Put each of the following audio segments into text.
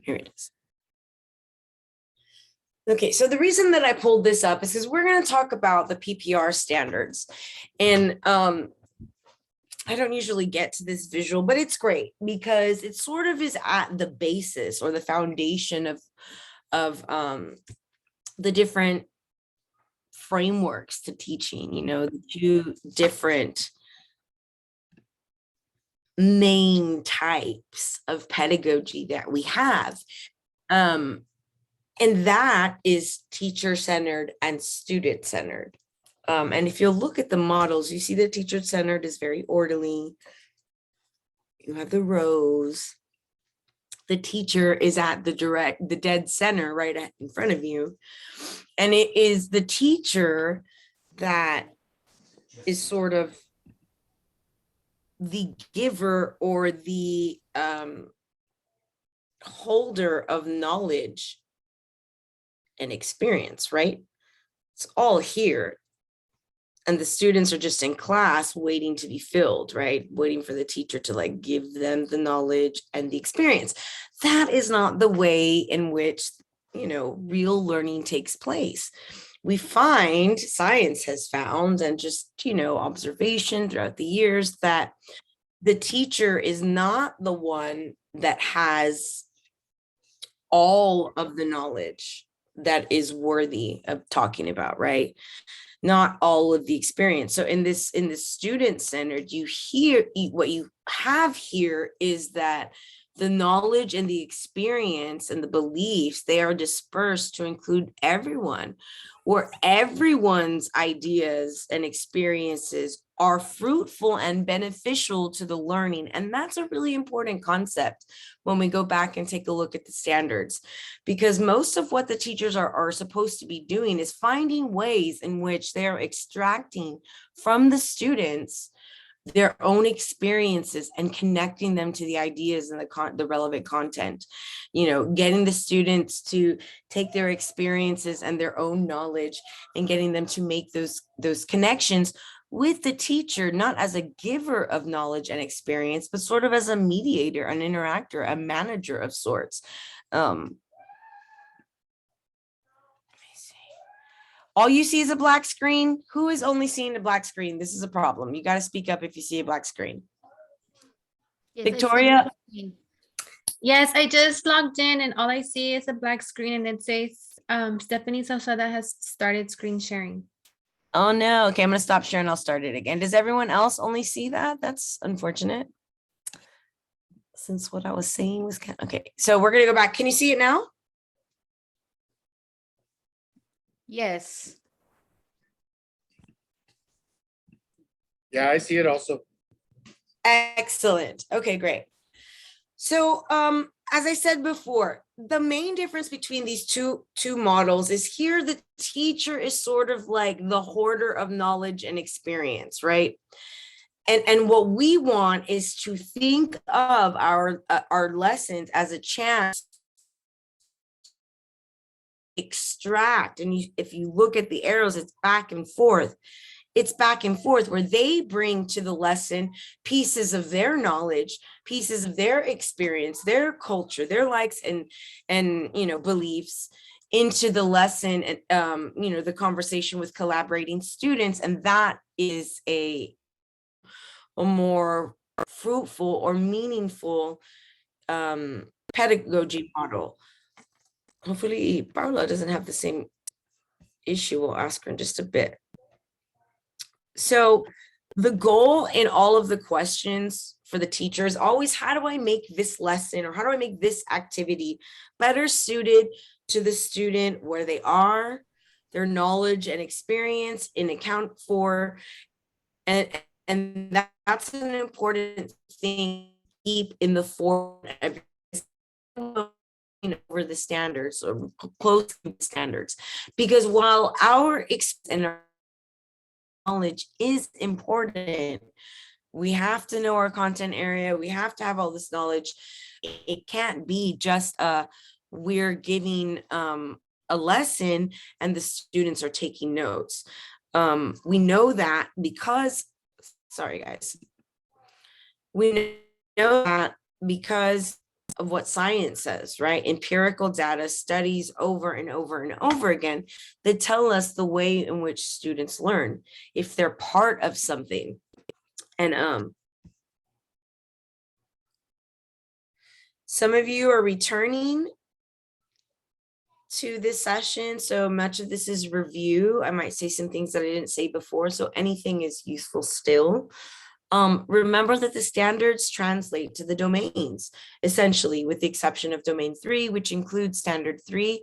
Here it is. Okay, so the reason that I pulled this up is because we're going to talk about the PPR standards. And I don't usually get to this visual, but it's great because it sort of is at the basis or the foundation of the different frameworks to teaching, the two different main types of pedagogy that we have. And that is teacher-centered and student-centered. And if you look at the models, you see that teacher-centered is very orderly. You have the rows. The teacher is at the dead center right in front of you. And it is the teacher that is sort of the giver or the holder of knowledge and experience, right? It's all here. And the students are just in class waiting to be filled, right? Waiting for the teacher to give them the knowledge and the experience. That is not the way in which, real learning takes place. We find, science has found, and just, observation throughout the years, that the teacher is not the one that has all of the knowledge that is worthy of talking about, right? Not all of the experience. So in this student-centered, what you have here is that the knowledge and the experience and the beliefs, they are dispersed to include everyone, where everyone's ideas and experiences are fruitful and beneficial to the learning. And that's a really important concept when we go back and take a look at the standards, because most of what the teachers are supposed to be doing is finding ways in which they're extracting from the students their own experiences and connecting them to the ideas and the relevant content, getting the students to take their experiences and their own knowledge and getting them to make those connections with the teacher, not as a giver of knowledge and experience, but sort of as a mediator, an interactor, a manager of sorts. All you see is a black screen. Who is only seeing a black screen? This is a problem. You got to speak up if you see a black screen. Yes, Victoria? Yes, I just logged in and all I see is a black screen and it says Stephanie Sosada has started screen sharing. Oh no. Okay, I'm going to stop sharing. I'll start it again. Does everyone else only see that? That's unfortunate. Since what I was saying was okay. So we're going to go back. Can you see it now? Yes. Yeah, I see it also. Excellent. Okay, great. So as I said before, the main difference between these two models is here the teacher is sort of like the hoarder of knowledge and experience, right? And what we want is to think of our lessons as a chance to extract. And if you look at the arrows, it's back and forth. It's back and forth where they bring to the lesson pieces of their knowledge, pieces of their experience, their culture, their likes and beliefs into the lesson and the conversation with collaborating students. And that is a more fruitful or meaningful pedagogy model. Hopefully Paula doesn't have the same issue. We'll ask her in just a bit. So the goal in all of the questions for the teacher is always, how do I make this lesson or how do I make this activity better suited to the student, where they are, their knowledge and experience in account for, and that's an important thing to keep in the forefront of over the standards or close to the standards, because while our knowledge is important, we have to know our content area, we have to have all this knowledge. It can't be just we're giving a lesson and the students are taking notes. We know that because, sorry guys, we know that because of what science says, right? Empirical data, studies over and over and over again that tell us the way in which students learn if they're part of something. And some of you are returning to this session, so much of this is review. I might say some things that I didn't say before, so anything is useful still. Remember that the standards translate to the domains, essentially, with the exception of domain 3, which includes standard 3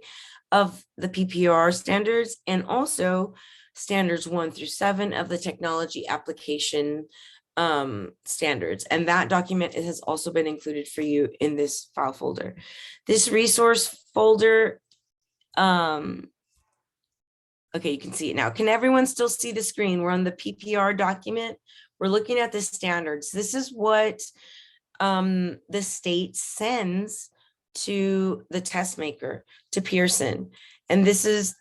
of the PPR standards, and also standards 1 through 7 of the technology application standards. And that document has also been included for you in this file folder. This resource folder, okay, you can see it now. Can everyone still see the screen? We're on the PPR document. We're looking at the standards. This is what the state sends to the test maker, to Pearson. And this is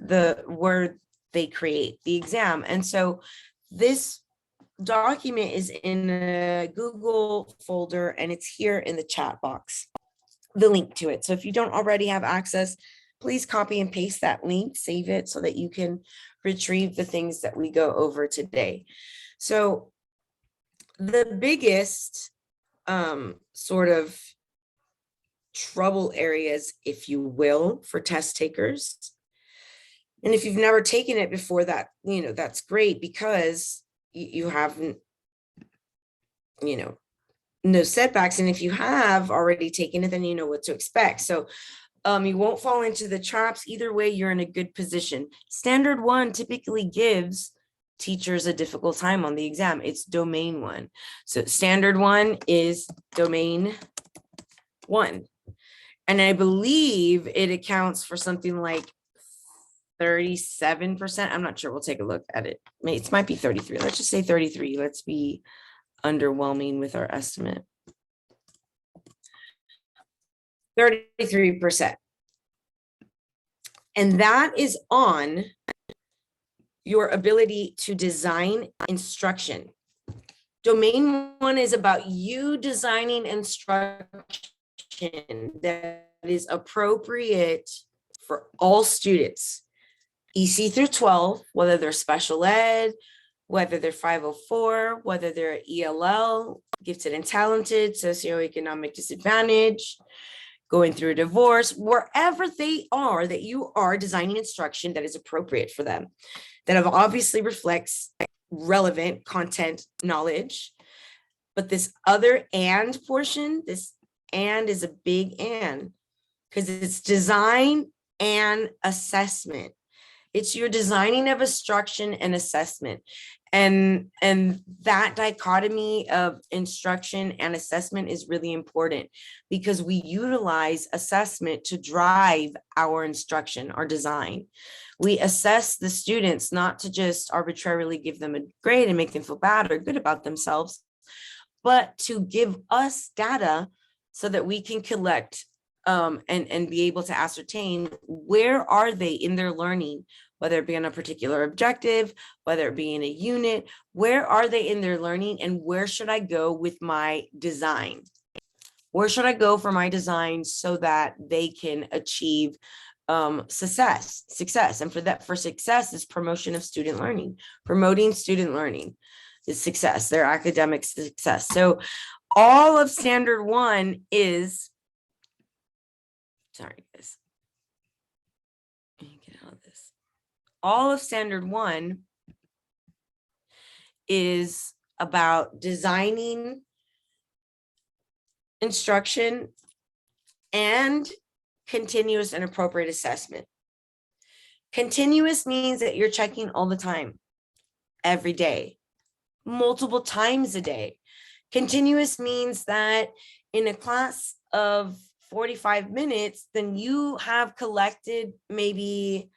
where they create the exam. And so this document is in a Google folder, and it's here in the chat box, the link to it. So if you don't already have access, please copy and paste that link, save it so that you can retrieve the things that we go over today. So the biggest sort of trouble areas, if you will, for test takers, and if you've never taken it before, that, you know, that's great, because you haven't, you know, no setbacks. And if you have already taken it, then you know what to expect. So you won't fall into the traps. Either way, you're in a good position. Standard 1 typically gives teachers a difficult time on the exam. It's domain 1. So standard 1 is domain 1. And I believe it accounts for something like 37%. I'm not sure. We'll take a look at it. It might be 33. Let's just say 33. Let's be underwhelming with our estimate. 33%. And that is on your ability to design instruction. Domain 1 is about you designing instruction that is appropriate for all students, EC through 12, whether they're special ed, whether they're 504, whether they're ELL, gifted and talented, socioeconomic disadvantage, going through a divorce, wherever they are, that you are designing instruction that is appropriate for them, that obviously reflects relevant content knowledge. But this other and portion, this and is a big and, because it's design and assessment. It's your designing of instruction and assessment. And that dichotomy of instruction and assessment is really important, because we utilize assessment to drive our instruction, our design. We assess the students not to just arbitrarily give them a grade and make them feel bad or good about themselves, but to give us data so that we can collect and be able to ascertain where are they in their learning, whether it be on a particular objective, whether it be in a unit, where are they in their learning, and where should I go with my design? Where should I go for my design so that they can achieve success? And for success is promotion of student learning. Promoting student learning is success, their academic success. So all of standard 1 is, sorry guys, let me get out of this. All of standard 1 is about designing instruction and continuous and appropriate assessment. Continuous means that you're checking all the time, every day, multiple times a day. Continuous means that in a class of 45 minutes, then you have collected maybe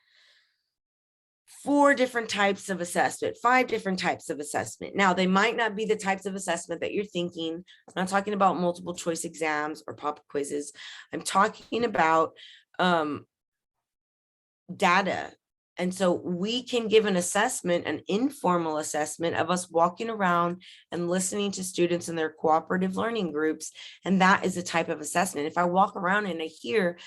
4 different types of assessment, 5 different types of assessment. Now, they might not be the types of assessment that you're thinking. I'm not talking about multiple choice exams or pop quizzes. I'm talking about data And so we can give an assessment, an informal assessment of us walking around and listening to students in their cooperative learning groups. And that is a type of assessment. If I walk around and I hear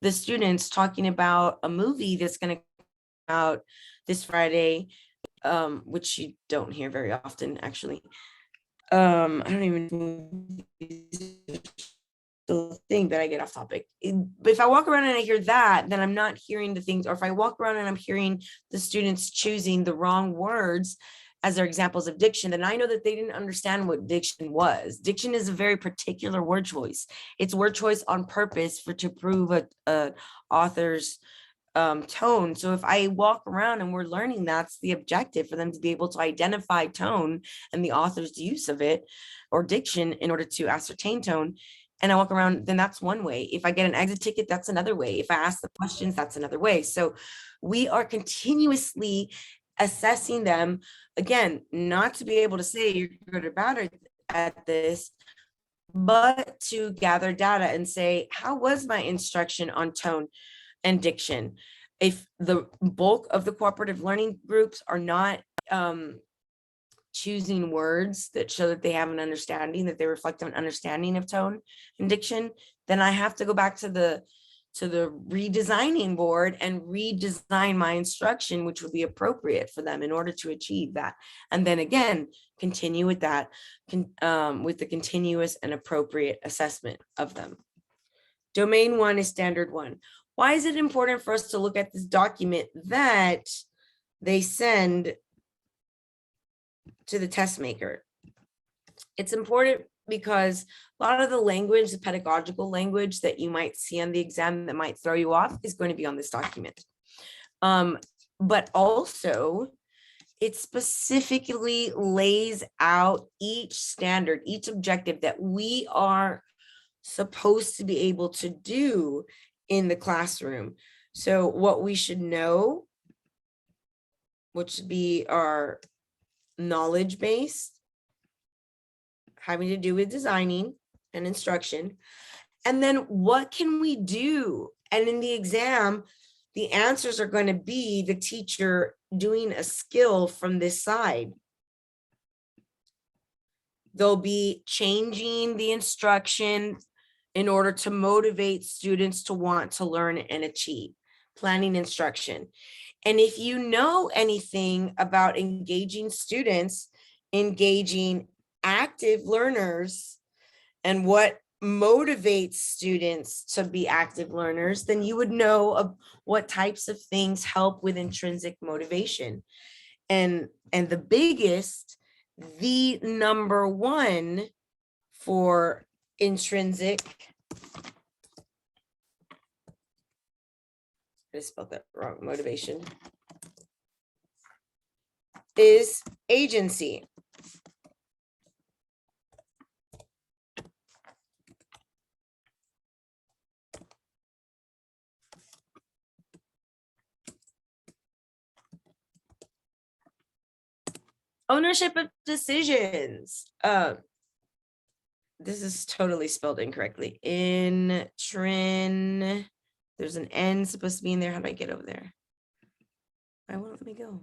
the students talking about a movie that's going to come out this Friday, which you don't hear very often, actually. I don't even the thing that I get off topic. But if I walk around and I hear that, then I'm not hearing the things, or if I walk around and I'm hearing the students choosing the wrong words as their examples of diction, then I know that they didn't understand what diction was. Diction is a very particular word choice. It's word choice on purpose to prove a author's tone. So if I walk around and we're learning, that's the objective, for them to be able to identify tone and the author's use of it or diction in order to ascertain tone. And I walk around, then that's one way. If I get an exit ticket, that's another way. If I ask the questions, that's another way. So we are continuously assessing them, again, not to be able to say you're good or bad at this, but to gather data and say, how was my instruction on tone and diction? If the bulk of the cooperative learning groups are not choosing words that show that they have an understanding, that they reflect an understanding of tone and diction, then I have to go back to the redesigning board and redesign my instruction, which would be appropriate for them in order to achieve that. And then again, continue with that, with the continuous and appropriate assessment of them. Domain 1 is standard 1. Why is it important for us to look at this document that they send to the test maker? It's important because a lot of the language, the pedagogical language that you might see on the exam that might throw you off is going to be on this document. But also, it specifically lays out each standard, each objective that we are supposed to be able to do in the classroom. So what we should know, which should be our knowledge base, having to do with designing and instruction. And then what can we do? And in the exam, the answers are going to be the teacher doing a skill from this side. They'll be changing the instruction in order to motivate students to want to learn and achieve, planning instruction. And if you know anything about engaging students, engaging active learners, and what motivates students to be active learners, then you would know of what types of things help with intrinsic motivation. And the biggest, the number one for intrinsic, I spelled that wrong, motivation, is agency. Ownership of decisions. This is totally spelled incorrectly. There's an N supposed to be in there. How do I get over there? Why won't it let me go?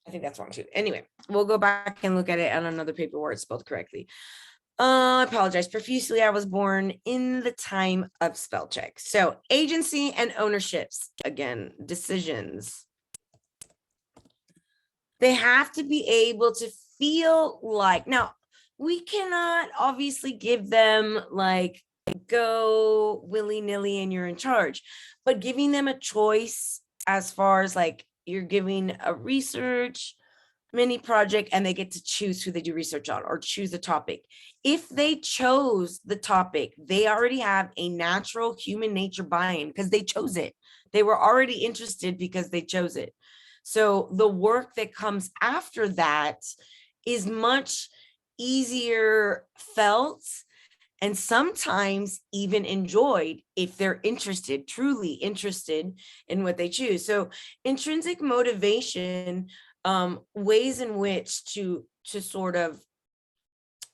I think that's wrong too. Anyway, we'll go back and look at it on another paper where it's spelled correctly. I apologize profusely. I was born in the time of spell check. So agency and ownerships, again, decisions. They have to be able to feel like, now we cannot obviously give them like, go willy-nilly and you're in charge, but giving them a choice as far as like, you're giving a research mini project and they get to choose who they do research on or choose a topic. If they chose the topic, they already have a natural human nature buy-in because they chose it. They were already interested because they chose it. So the work that comes after that is much easier felt and sometimes even enjoyed if they're interested, truly interested in what they choose. So intrinsic motivation, ways in which to sort of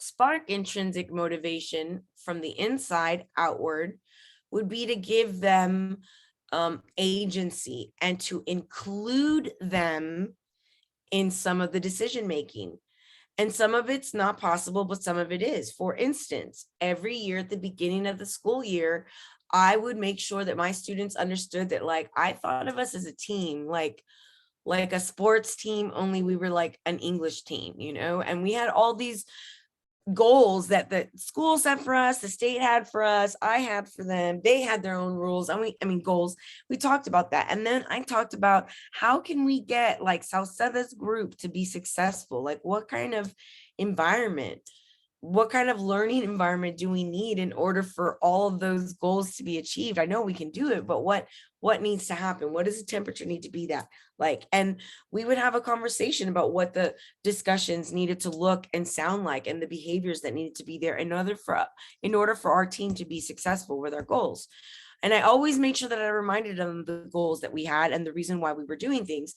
spark intrinsic motivation from the inside outward would be to give them agency and to include them in some of the decision making. And some of it's not possible, but some of it is. For instance, every year at the beginning of the school year, I would make sure that my students understood that, like, I thought of us as a team, like a sports team, only we were like an English team, you know, and we had all these goals that the school set for us, the state had for us, I had for them, they had their own rules. And goals. We talked about that. And then I talked about how can we get like Sauceda's group to be successful? Like what kind of environment, what kind of learning environment do we need in order for all of those goals to be achieved? I know we can do it, but what needs to happen? What does the temperature need to be that like? And we would have a conversation about what the discussions needed to look and sound like and the behaviors that needed to be there in order for our team to be successful with our goals. And I always made sure that I reminded them the goals that we had and the reason why we were doing things.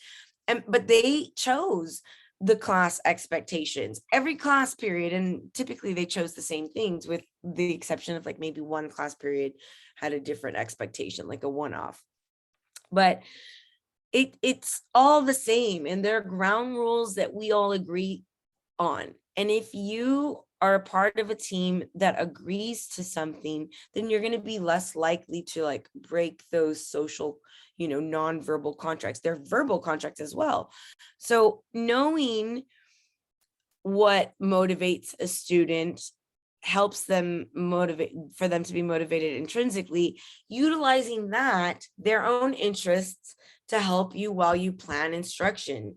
But they chose the class expectations every class period, and typically they chose the same things with the exception of like maybe one class period had a different expectation, like a one-off. But it's all the same, and there are ground rules that we all agree on. And if you are a part of a team that agrees to something, then you're going to be less likely to like break those social, non-verbal contracts. They're verbal contracts as well. So knowing what motivates a student helps them for them to be motivated intrinsically, utilizing that, their own interests, to help you while you plan instruction.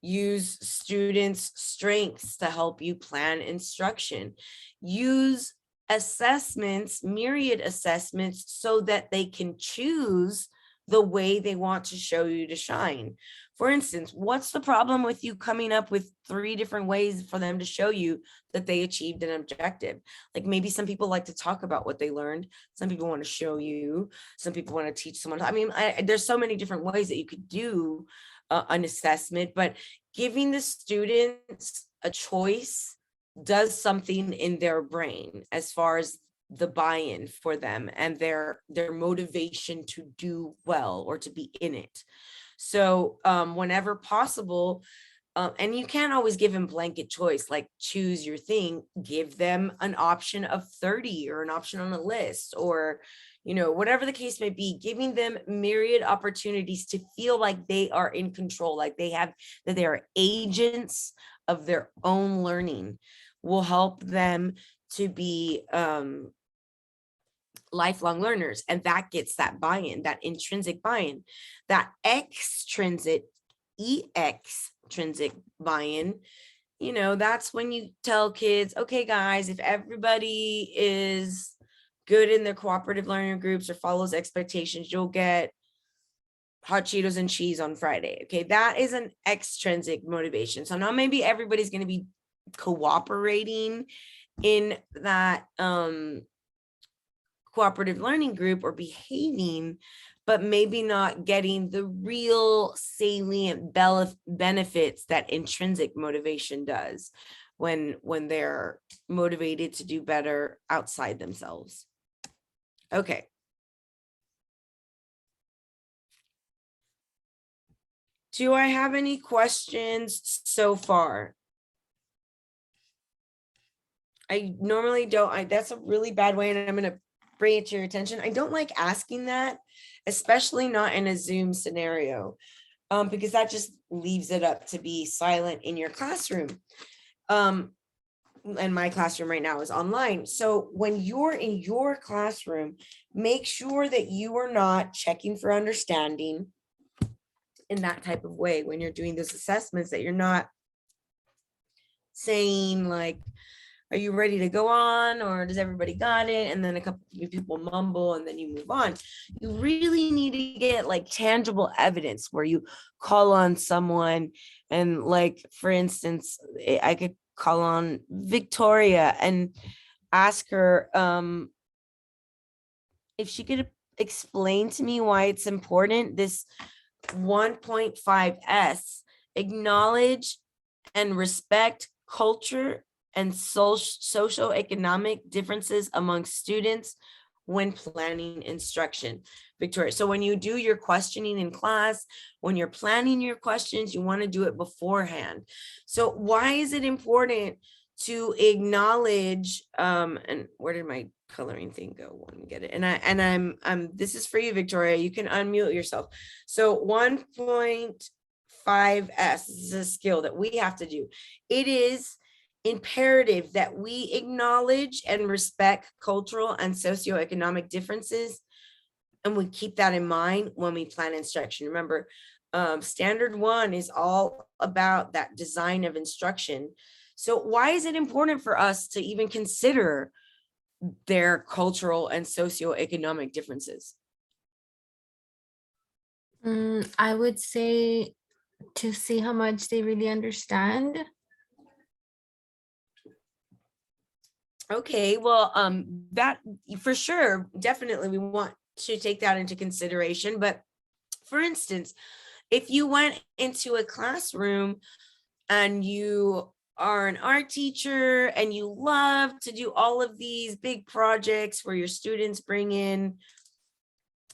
Use students' strengths to help you plan instruction. Use assessments, myriad assessments, so that they can choose the way they want to show you to shine. For instance, what's the problem with you coming up with 3 different ways for them to show you that they achieved an objective? Like maybe some people like to talk about what they learned. Some people want to show you. Some people want to teach someone. I mean, there's so many different ways that you could do an assessment, but giving the students a choice does something in their brain as far as the buy-in for them and their motivation to do well or to be in it. So whenever possible, and you can't always give them blanket choice, like choose your thing, give them an option of 30 or an option on a list, or whatever the case may be, giving them myriad opportunities to feel like they are in control, like they are agents of their own learning, will help them to be lifelong learners. And that gets that buy-in, that intrinsic buy-in. That extrinsic buy-in, that's when you tell kids, okay guys, if everybody is good in their cooperative learning groups or follows expectations, you'll get hot Cheetos and cheese on Friday. Okay, that is an extrinsic motivation. So now maybe everybody's going to be cooperating in that cooperative learning group or behaving, but maybe not getting the real salient benefits that intrinsic motivation does when they're motivated to do better outside themselves. Okay. Do I have any questions so far? I normally don't. That's a really bad way, and I'm going to bring it to your attention. I don't like asking that, especially not in a Zoom scenario, because that just leaves it up to be silent in your classroom. And my classroom right now is online. So when you're in your classroom, make sure that you are not checking for understanding in that type of way. When you're doing those assessments, that you're not saying like, are you ready to go on, or does everybody got it? And then a couple of people mumble and then you move on. You really need to get like tangible evidence where you call on someone, and like, for instance, I could call on Victoria and ask her if she could explain to me why it's important, this 1.5S, acknowledge and respect culture and socioeconomic differences among students when planning instruction. Victoria, so when you do your questioning in class, when you're planning your questions, you want to do it beforehand. So why is it important to acknowledge, and where did my coloring thing go? Let me get it. I'm this is for you, Victoria. You can unmute yourself. So 1.5S is a skill that we have to do. It is imperative that we acknowledge and respect cultural and socioeconomic differences, and we keep that in mind when we plan instruction. Remember, standard 1 is all about that design of instruction. So why is it important for us to even consider their cultural and socioeconomic differences? I would say to see how much they really understand. Okay, well, that for sure, definitely we want to take that into consideration. But for instance, if you went into a classroom and you are an art teacher and you love to do all of these big projects where your students bring in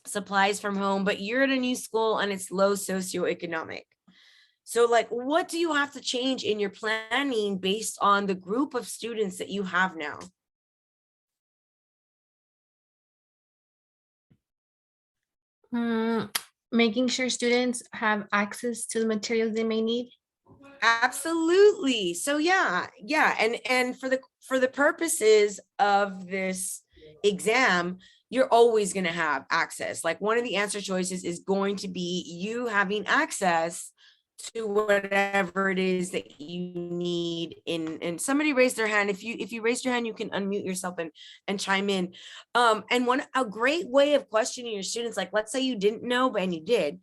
supplies from home, but you're at a new school and it's low socioeconomic. So like, what do you have to change in your planning based on the group of students that you have now? Making sure students have access to the materials they may need. Absolutely. So yeah, and for the purposes of this exam, you're always going to have access. Like one of the answer choices is going to be you having access to whatever it is that you need in. And somebody raised their hand. If you raise your hand, you can unmute yourself and chime in. And a great way of questioning your students, like let's say you didn't know, but and you did,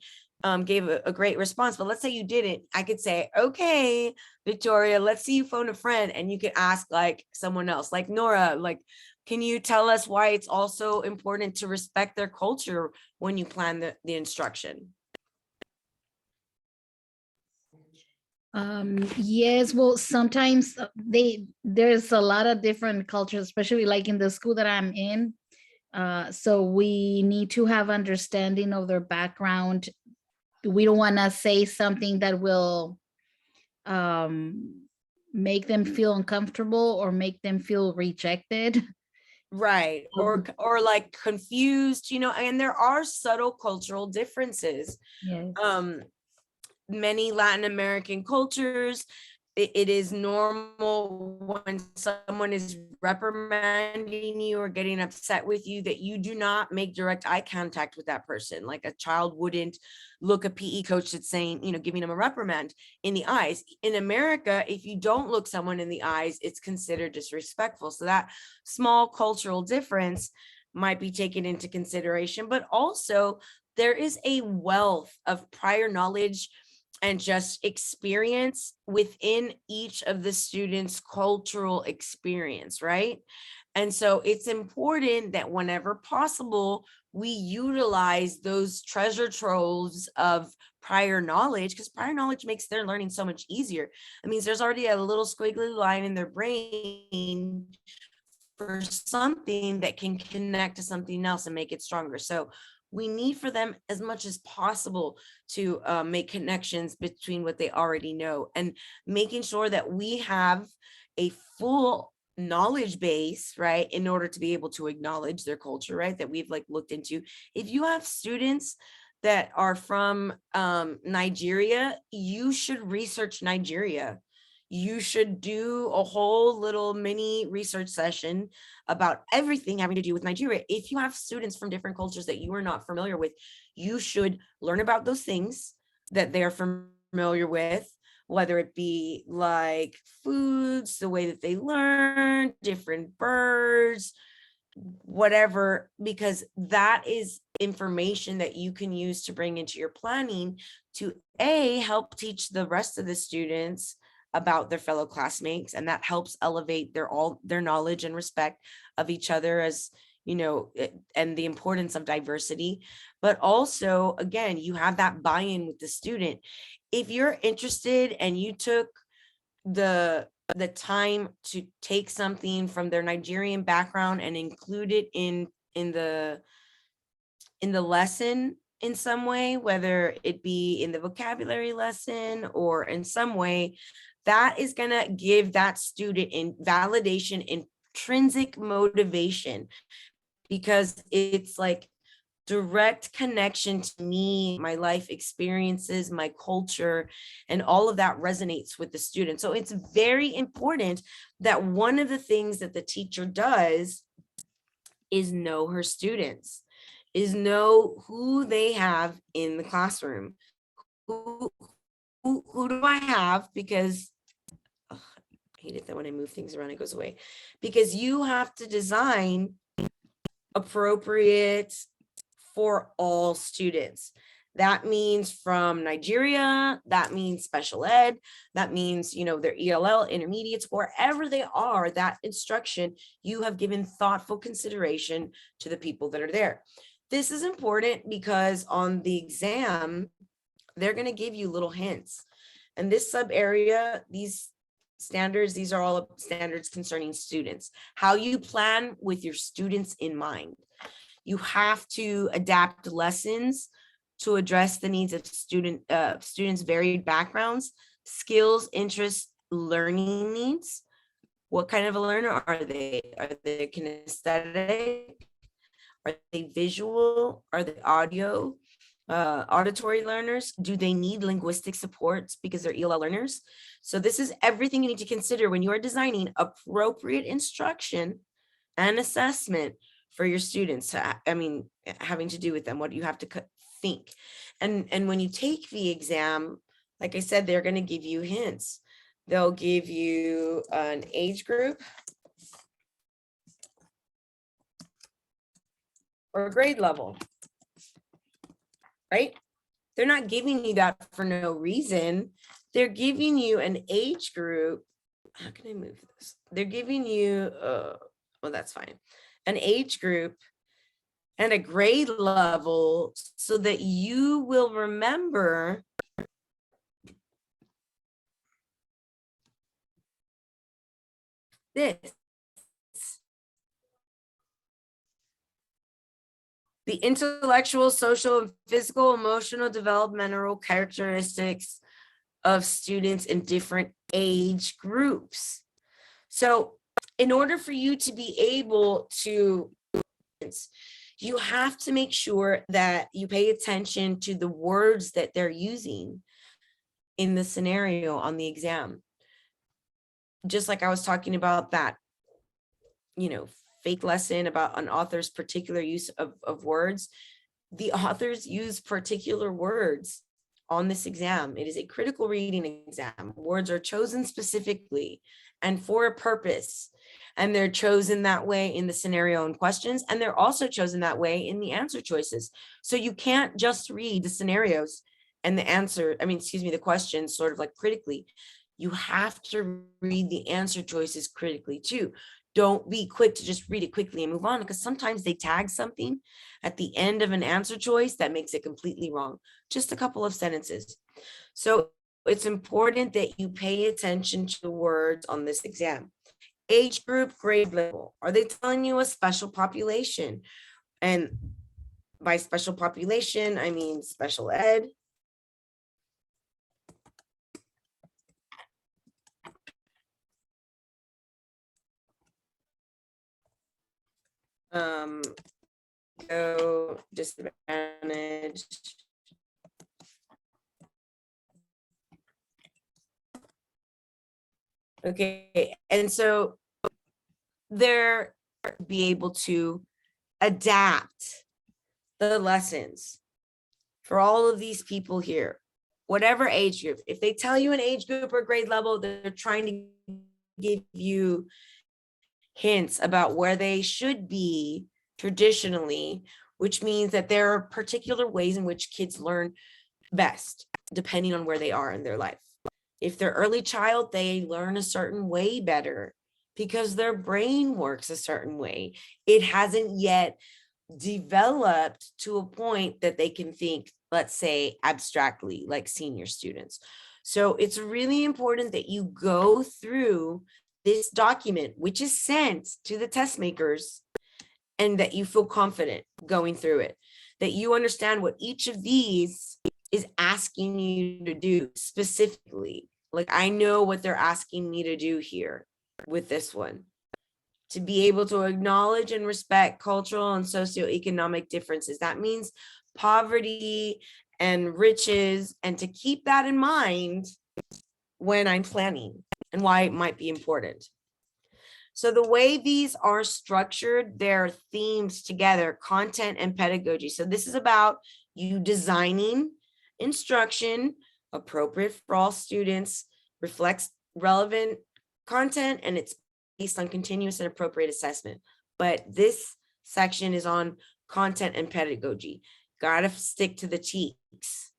gave a great response, but let's say you didn't, I could say, okay, Victoria, let's see you phone a friend, and you could ask like someone else, like Nora, like, can you tell us why it's also important to respect their culture when you plan the instruction? Yes, well, sometimes there's a lot of different cultures, especially like in the school that I'm in. So we need to have understanding of their background. We don't want to say something that will make them feel uncomfortable or make them feel rejected. Right. Or like confused, and there are subtle cultural differences. Yes. Many Latin American cultures, it is normal when someone is reprimanding you or getting upset with you that you do not make direct eye contact with that person. Like a child wouldn't look a PE coach that's saying, giving them a reprimand in the eyes. In America, if you don't look someone in the eyes, it's considered disrespectful. So that small cultural difference might be taken into consideration, but also there is a wealth of prior knowledge and just experience within each of the students' cultural experience, right? And so it's important that whenever possible, we utilize those treasure troves of prior knowledge, because prior knowledge makes their learning so much easier. It means there's already a little squiggly line in their brain for something that can connect to something else and make it stronger. So we need for them as much as possible to make connections between what they already know, and making sure that we have a full knowledge base, right, in order to be able to acknowledge their culture, right, that we've like looked into. If you have students that are from Nigeria, you should research Nigeria. You should do a whole little mini research session about everything having to do with Nigeria. If you have students from different cultures that you are not familiar with, you should learn about those things that they're familiar with, whether it be like foods, the way that they learn, different birds, whatever, because that is information that you can use to bring into your planning to help teach the rest of the students about their fellow classmates, and that helps elevate their knowledge and respect of each other, as and the importance of diversity. But also, again, you have that buy-in with the student. If you're interested and you took the the time to take something from their Nigerian background and include it in the lesson in some way, whether it be in the vocabulary lesson or in some way, that is going to give that student in validation, intrinsic motivation, because it's like direct connection to me, my life experiences, my culture, and all of that resonates with the student. So it's very important that one of the things that the teacher does is know her students, is know who they have in the classroom. Who do I have? Because I hate it that when I move things around, it goes away. Because you have to design appropriate for all students. That means from Nigeria, that means special ed, that means, you know, their ELL, intermediates, wherever they are, that instruction, you have given thoughtful consideration to the people that are there. This is important because on the exam, they're going to give you little hints. And this sub area, these standards, these are all standards concerning students, how you plan with your students in mind. You have to adapt lessons to address the needs of students' varied backgrounds, skills, interests, learning needs. What kind of a learner are they? Are they kinesthetic? Are they visual? Are they audio? Auditory learners? Do they need linguistic supports because they're ELL learners? So this is everything you need to consider when you are designing appropriate instruction and assessment for your students. I mean, having to do with them, what you have to think. And when you take the exam, like I said, they're going to give you hints. They'll give you an age group or a grade level, right? They're not giving you that for no reason. They're giving you an age group. How can I move this? They're giving you, well, that's fine. An age group and a grade level so that you will remember this. The intellectual, social, and physical, emotional, developmental characteristics of students in different age groups. So in order for you to be able to, you have to make sure that you pay attention to the words that they're using in the scenario on the exam. Just like I was talking about that, you know, fake lesson about an author's particular use of words. The authors use particular words on this exam. It is a critical reading exam. Words are chosen specifically and for a purpose. And they're chosen that way in the scenario and questions. And they're also chosen that way in the answer choices. So you can't just read the scenarios and the answer, the questions sort of like critically. You have to read the answer choices critically too. Don't be quick to just read it quickly and move on, because sometimes they tag something at the end of an answer choice that makes it completely wrong. Just a couple of sentences. So it's important that you pay attention to the words on this exam. Age group, grade level. Are they telling you a special population? And by special population, I mean special ed. Disadvantaged. Okay, and so they're be able to adapt the lessons for all of these people here, whatever age group. If they tell you an age group or grade level, they're trying to give you hints about where they should be traditionally, which means that there are particular ways in which kids learn best, depending on where they are in their life. If they're early child, they learn a certain way better because their brain works a certain way. It hasn't yet developed to a point that they can think, let's say, abstractly, like senior students. So it's really important that you go through this document, which is sent to the test makers, and that you feel confident going through it, that you understand what each of these is asking you to do specifically. Like, I know what they're asking me to do here with this one, to be able to acknowledge and respect cultural and socioeconomic differences. That means poverty and riches, and to keep that in mind when I'm planning and why it might be important. So the way these are structured, they're themes together, content and pedagogy. So this is about you designing instruction appropriate for all students, reflects relevant content, and it's based on continuous and appropriate assessment. But this section is on content and pedagogy. Gotta stick to the TEXES.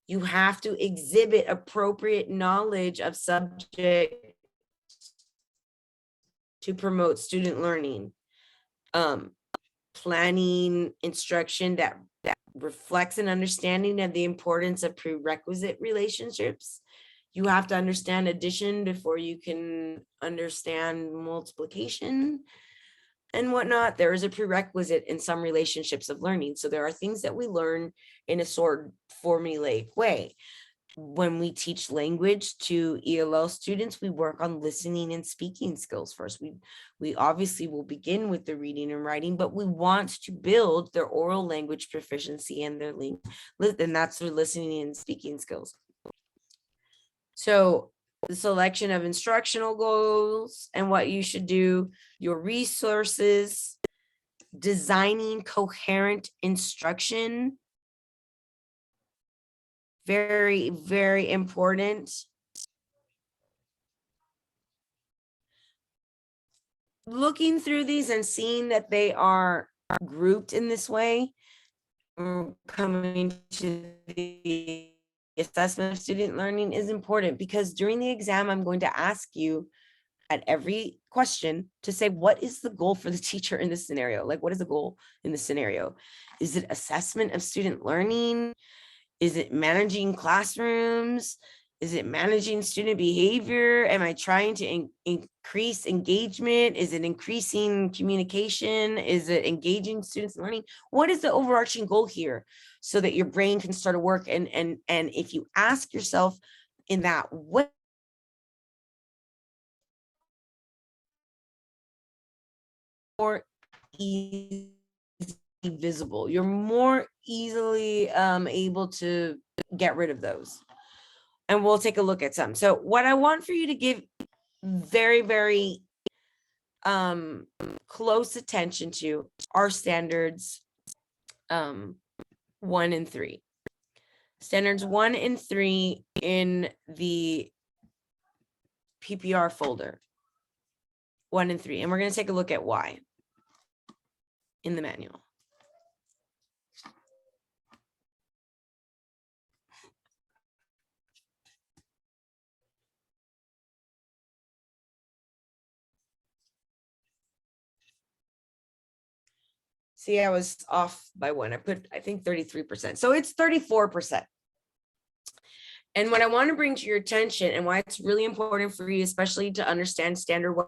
You have to exhibit appropriate knowledge of subject to promote student learning. Planning instruction that reflects an understanding of the importance of prerequisite relationships. You have to understand addition before you can understand multiplication and whatnot. There is a prerequisite in some relationships of learning. So there are things that we learn in a sort of formulaic way. When we teach language to ELL students, we work on listening and speaking skills first. We obviously will begin with the reading and writing, but we want to build their oral language proficiency and their and that's their listening and speaking skills. So the selection of instructional goals and what you should do, your resources, designing coherent instruction. Very, very important. Looking through these and seeing that they are grouped in this way, coming to the assessment of student learning is important, because during the exam, I'm going to ask you at every question to say, what is the goal for the teacher in this scenario? Like, what is the goal in this scenario? Is it assessment of student learning? Is it managing classrooms? Is it managing student behavior? Am I trying to increase engagement? Is it increasing communication? Is it engaging students in learning? What is the overarching goal here, so that your brain can start to work? And if you ask yourself in that way, more easy visible, you're more easily able to get rid of those. And we'll take a look at some. So what I want for you to give very, very close attention to are standards 1 and 3. Standards 1 and 3 in the PPR folder. 1 and 3. And we're going to take a look at why in the manual. See, I was off by 1. I put, I think 33%. So it's 34%. And what I want to bring to your attention, and why it's really important for you, especially to understand standard 1,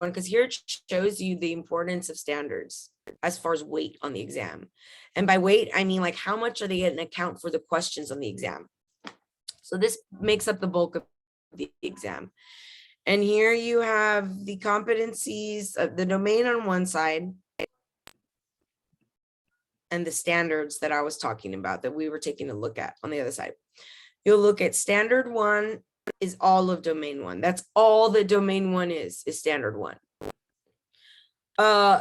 because here it shows you the importance of standards as far as weight on the exam. And by weight, I mean, like, how much are they going to account for the questions on the exam? So this makes up the bulk of the exam. And here you have the competencies of the domain on one side, and the standards that I was talking about that we were taking a look at on the other side. You'll look at standard 1 is all of domain 1. That's all that domain 1 is standard 1.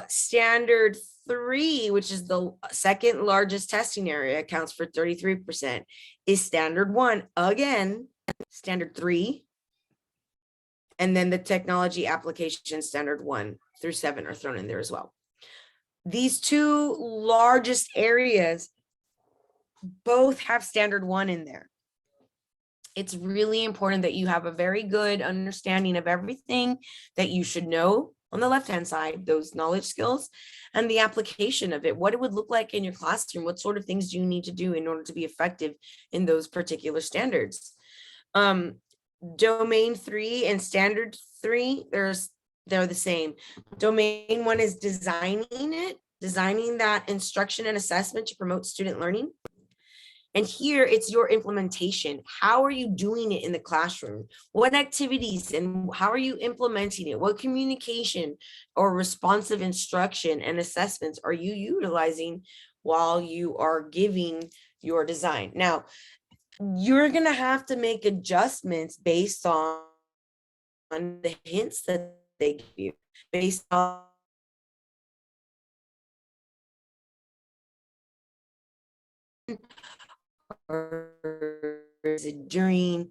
Standard 3, which is the second largest testing area, accounts for 33%, is standard 1. Again, standard 3. And then the technology application standard 1 through 7 are thrown in there as well. These two largest areas both have standard 1 in there. It's really important that you have a very good understanding of everything that you should know on the left-hand side, those knowledge skills, and the application of it, what it would look like in your classroom, what sort of things do you need to do in order to be effective in those particular standards. Domain 3 and standard 3, they're the same. Domain 1 is designing that instruction and assessment to promote student learning. And here it's your implementation. How are you doing it in the classroom? What activities and how are you implementing it? What communication or responsive instruction and assessments are you utilizing while you are giving your design? Now, you're going to have to make adjustments based on the hints that they give you, based on or is it during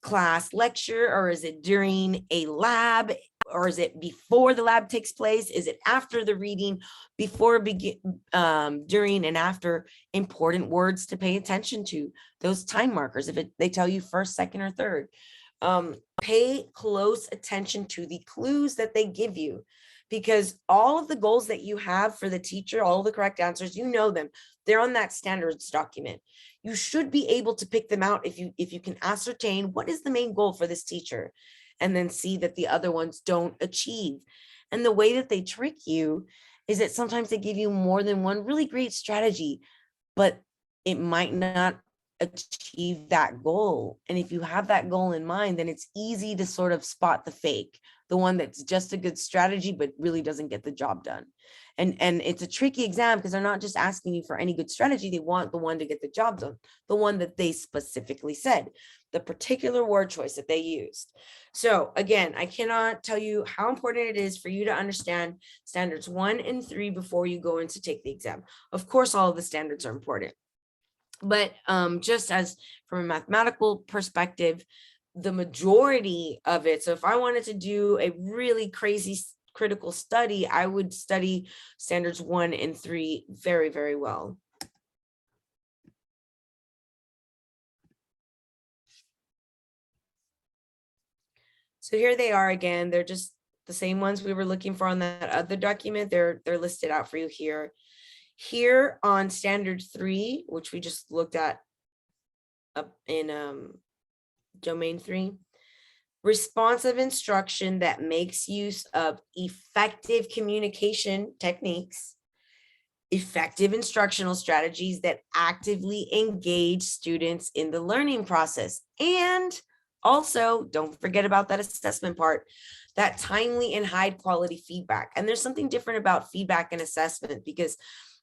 class lecture, or is it during a lab, or is it before the lab takes place? Is it after the reading, before, during and after? Important words to pay attention to, those time markers, if they tell you first, second, or third. Pay close attention to the clues that they give you, because all of the goals that you have for the teacher, all the correct answers, you know them. They're on that standards document. You should be able to pick them out if you can ascertain what is the main goal for this teacher, and then see that the other ones don't achieve. And the way that they trick you is that sometimes they give you more than one really great strategy, but it might not achieve that goal. And if you have that goal in mind, then it's easy to sort of spot the fake, the one that's just a good strategy but really doesn't get the job done. And it's a tricky exam because they're not just asking you for any good strategy. They want the one to get the job done, the one that they specifically said, the particular word choice that they used. So again, I cannot tell you how important it is for you to understand standards 1 and 3 before you go in to take the exam. Of course, all of the standards are important, but just as from a mathematical perspective, the majority of it. So if I wanted to do a really crazy critical study, I would study standards 1 and 3 very, very well. So here they are again. They're just the same ones we were looking for on that other document. They're listed out for you here. Here on standard 3, which we just looked at up in domain 3, responsive instruction that makes use of effective communication techniques, effective instructional strategies that actively engage students in the learning process. And also, don't forget about that assessment part, that timely and high quality feedback. And there's something different about feedback and assessment, because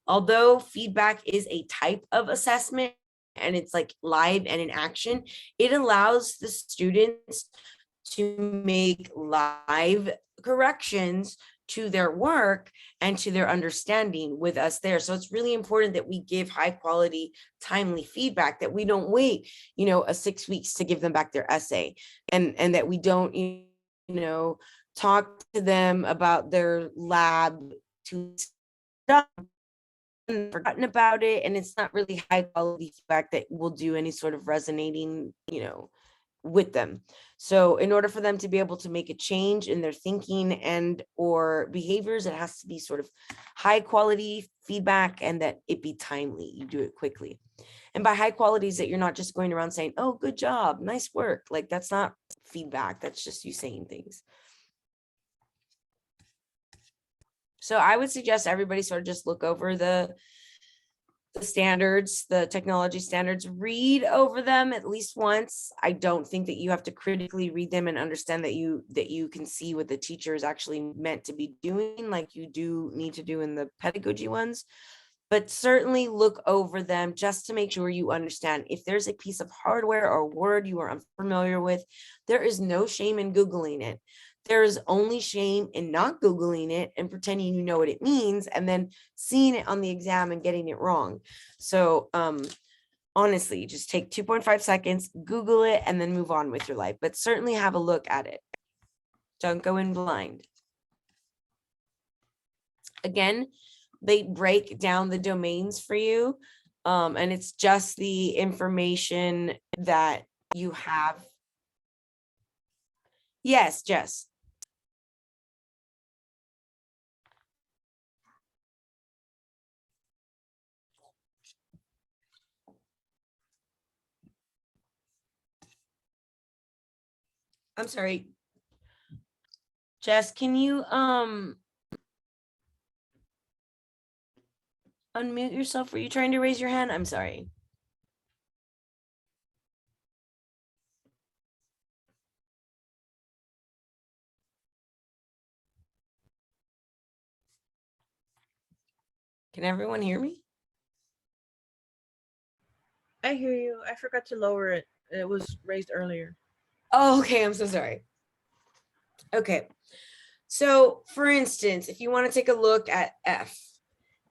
although feedback is a type of assessment and it's like live and in action, it allows the students to make live corrections to their work and to their understanding with us there. So it's really important that we give high quality, timely feedback, that we don't wait, 6 weeks to give them back their essay, and that we don't, talk to them about their lab to forgotten about it, and it's not really high quality feedback that will do any sort of resonating, with them. So in order for them to be able to make a change in their thinking and or behaviors, it has to be sort of high quality feedback, and that it be timely. You do it quickly. And by high quality is that you're not just going around saying, oh, good job, nice work. Like, that's not feedback. That's just you saying things. So I would suggest everybody sort of just look over the standards, the technology standards, read over them at least once. I don't think that you have to critically read them and understand that you can see what the teacher is actually meant to be doing, like you do need to do in the pedagogy ones. But certainly look over them just to make sure you understand. If there's a piece of hardware or word you are unfamiliar with, there is no shame in Googling it. There is only shame in not Googling it and pretending you know what it means and then seeing it on the exam and getting it wrong. So honestly, just take 2.5 seconds, Google it, and then move on with your life. But certainly have a look at it. Don't go in blind. Again, they break down the domains for you, and it's just the information that you have. Yes, Jess. I'm sorry. Jess, can you unmute yourself? Were you trying to raise your hand? I'm sorry. Can everyone hear me? I hear you. I forgot to lower it. It was raised earlier. Oh, okay. I'm so sorry. Okay. So for instance, if you want to take a look at F,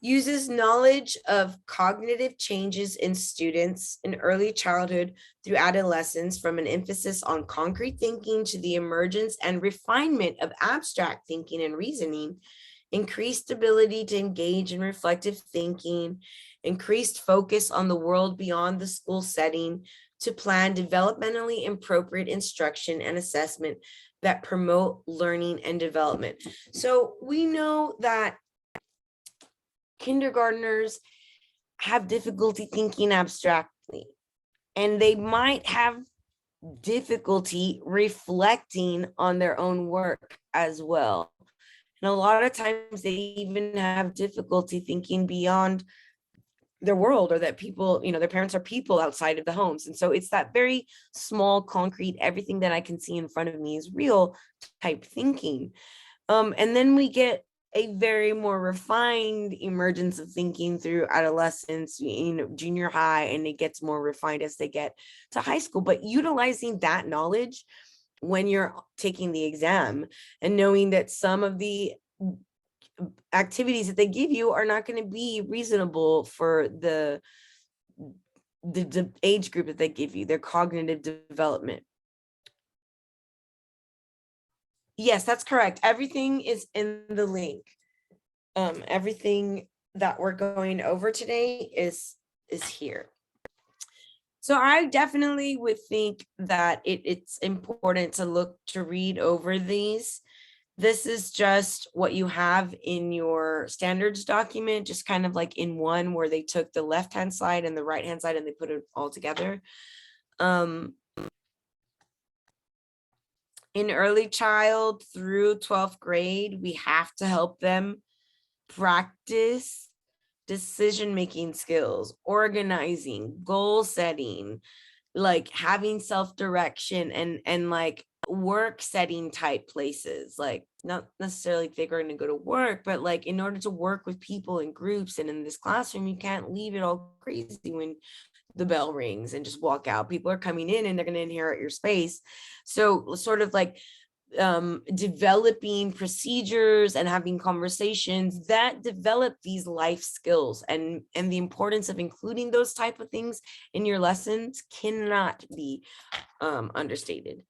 uses knowledge of cognitive changes in students in early childhood through adolescence, from an emphasis on concrete thinking to the emergence and refinement of abstract thinking and reasoning, increased ability to engage in reflective thinking, increased focus on the world beyond the school setting, to plan developmentally appropriate instruction and assessment that promote learning and development. So we know that kindergartners have difficulty thinking abstractly, and they might have difficulty reflecting on their own work as well. And a lot of times they even have difficulty thinking beyond their world, or that people, their parents are people outside of the homes. And so it's that very small, concrete, everything that I can see in front of me is real type thinking. And then we get a very more refined emergence of thinking through adolescence, junior high, and it gets more refined as they get to high school. But utilizing that knowledge when you're taking the exam, and knowing that some of the activities that they give you are not going to be reasonable for the age group that they give you, their cognitive development. Yes, that's correct. Everything is in the link. Everything that we're going over today is here. So I definitely would think that it's important to read over these. This is just what you have in your standards document, just kind of like in one, where they took the left-hand side and the right-hand side and they put it all together. In early child through 12th grade, we have to help them practice decision-making skills, organizing, goal setting, like having self-direction, and like work setting type places. Like, not necessarily if they're going to go to work, but like in order to work with people in groups and in this classroom, you can't leave it all crazy when the bell rings and just walk out. People are coming in and they're going to inherit your space. So sort of like developing procedures and having conversations that develop these life skills, and the importance of including those type of things in your lessons cannot be overstated.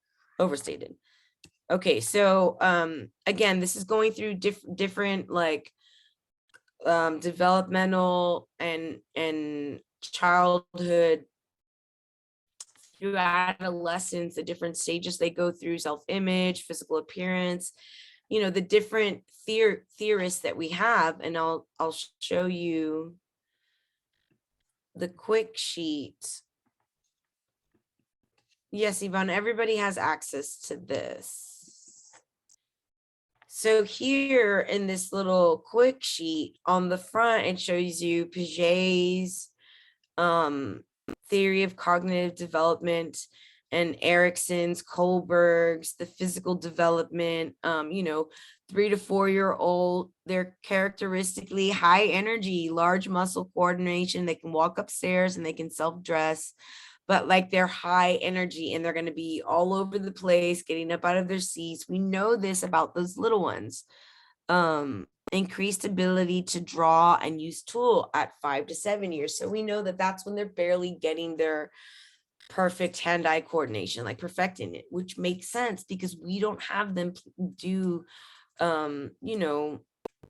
Okay, so again, this is going through different like developmental and childhood through adolescence, the different stages they go through, self-image, physical appearance, the different theorists that we have. And I'll show you the quick sheet. Yes, Yvonne, everybody has access to this. So here in this little quick sheet on the front, it shows you Piaget's theory of cognitive development, and Erickson's, Kohlberg's, the physical development. 3 to 4 year old, they're characteristically high energy, large muscle coordination. They can walk upstairs and they can self-dress, but like they're high energy and they're going to be all over the place, getting up out of their seats. We know this about those little ones. Increased ability to draw and use tool at 5 to 7 years. So we know that that's when they're barely getting their perfect hand-eye coordination, like perfecting it, which makes sense because we don't have them do,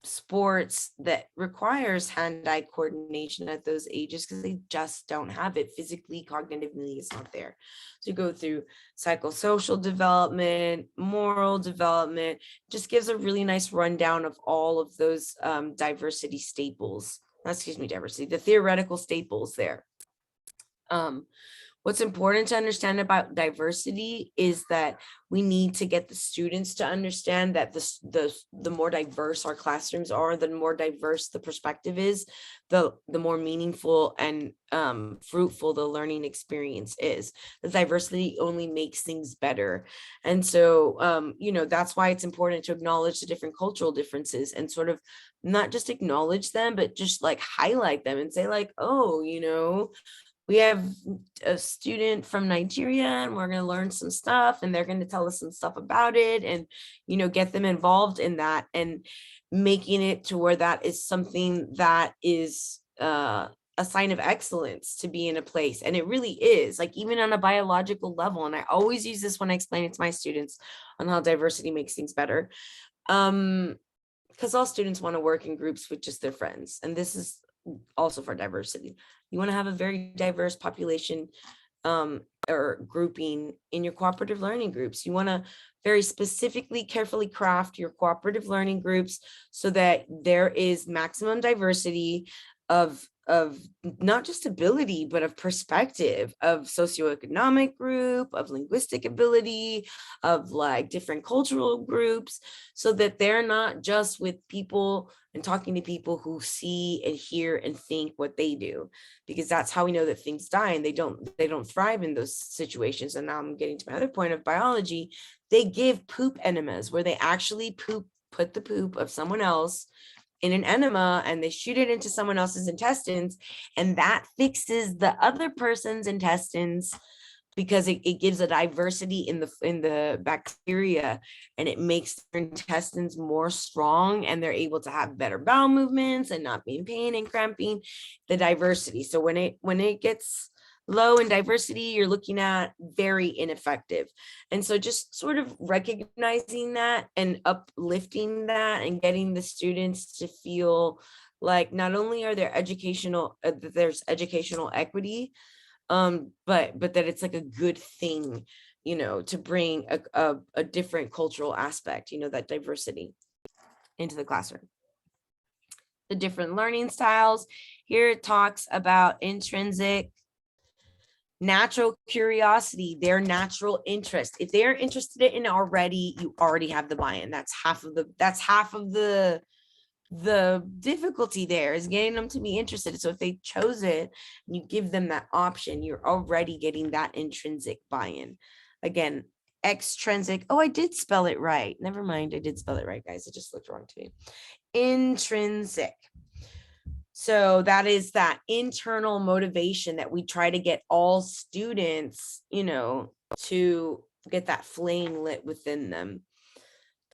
sports that requires hand-eye coordination at those ages because they just don't have it physically, cognitively. It's not there. To go through psychosocial development, moral development, just gives a really nice rundown of all of those diversity staples. The theoretical staples there. What's important to understand about diversity is that we need to get the students to understand that the more diverse our classrooms are, the more diverse the perspective is, the more meaningful and fruitful the learning experience is. The diversity only makes things better. And so, you know, that's why it's important to acknowledge the different cultural differences and sort of not just acknowledge them, but just like highlight them and say like, oh, you know, we have a student from Nigeria and we're going to learn some stuff and they're going to tell us some stuff about it and, you know, get them involved in that and making it to where that is something that is a sign of excellence to be in a place. And it really is, like, even on a biological level. And I always use this when I explain it to my students on how diversity makes things better. Because all students want to work in groups with just their friends. And this is also for diversity. You want to have a very diverse population or grouping in your cooperative learning groups. You want to very specifically, carefully craft your cooperative learning groups so that there is maximum diversity of not just ability, but of perspective, of socioeconomic group, of linguistic ability, of like different cultural groups, so that they're not just with people and talking to people who see and hear and think what they do, because that's how we know that things die and they don't thrive in those situations. And now I'm getting to my other point of biology. They give poop enemas where they actually put the poop of someone else in an enema and they shoot it into someone else's intestines, and that fixes the other person's intestines because it gives a diversity in the bacteria, and it makes their intestines more strong and they're able to have better bowel movements and not be in pain and cramping. The diversity. So when it gets low in diversity, you're looking at very ineffective. And so just sort of recognizing that and uplifting that and getting the students to feel like not only are there there's educational equity, but that it's like a good thing, you know, to bring a different cultural aspect, you know, that diversity into the classroom. The different learning styles. Here it talks about intrinsic, natural curiosity, their natural interest. If they're interested in it already, you already have the buy-in. That's half of the difficulty there, is getting them to be interested. So if they chose it and you give them that option, you're already getting that intrinsic buy-in. Again, extrinsic. Oh, I did spell it right. Never mind. I did spell it right, guys. It just looked wrong to me. Intrinsic. So that is that internal motivation that we try to get all students, you know, to get that flame lit within them.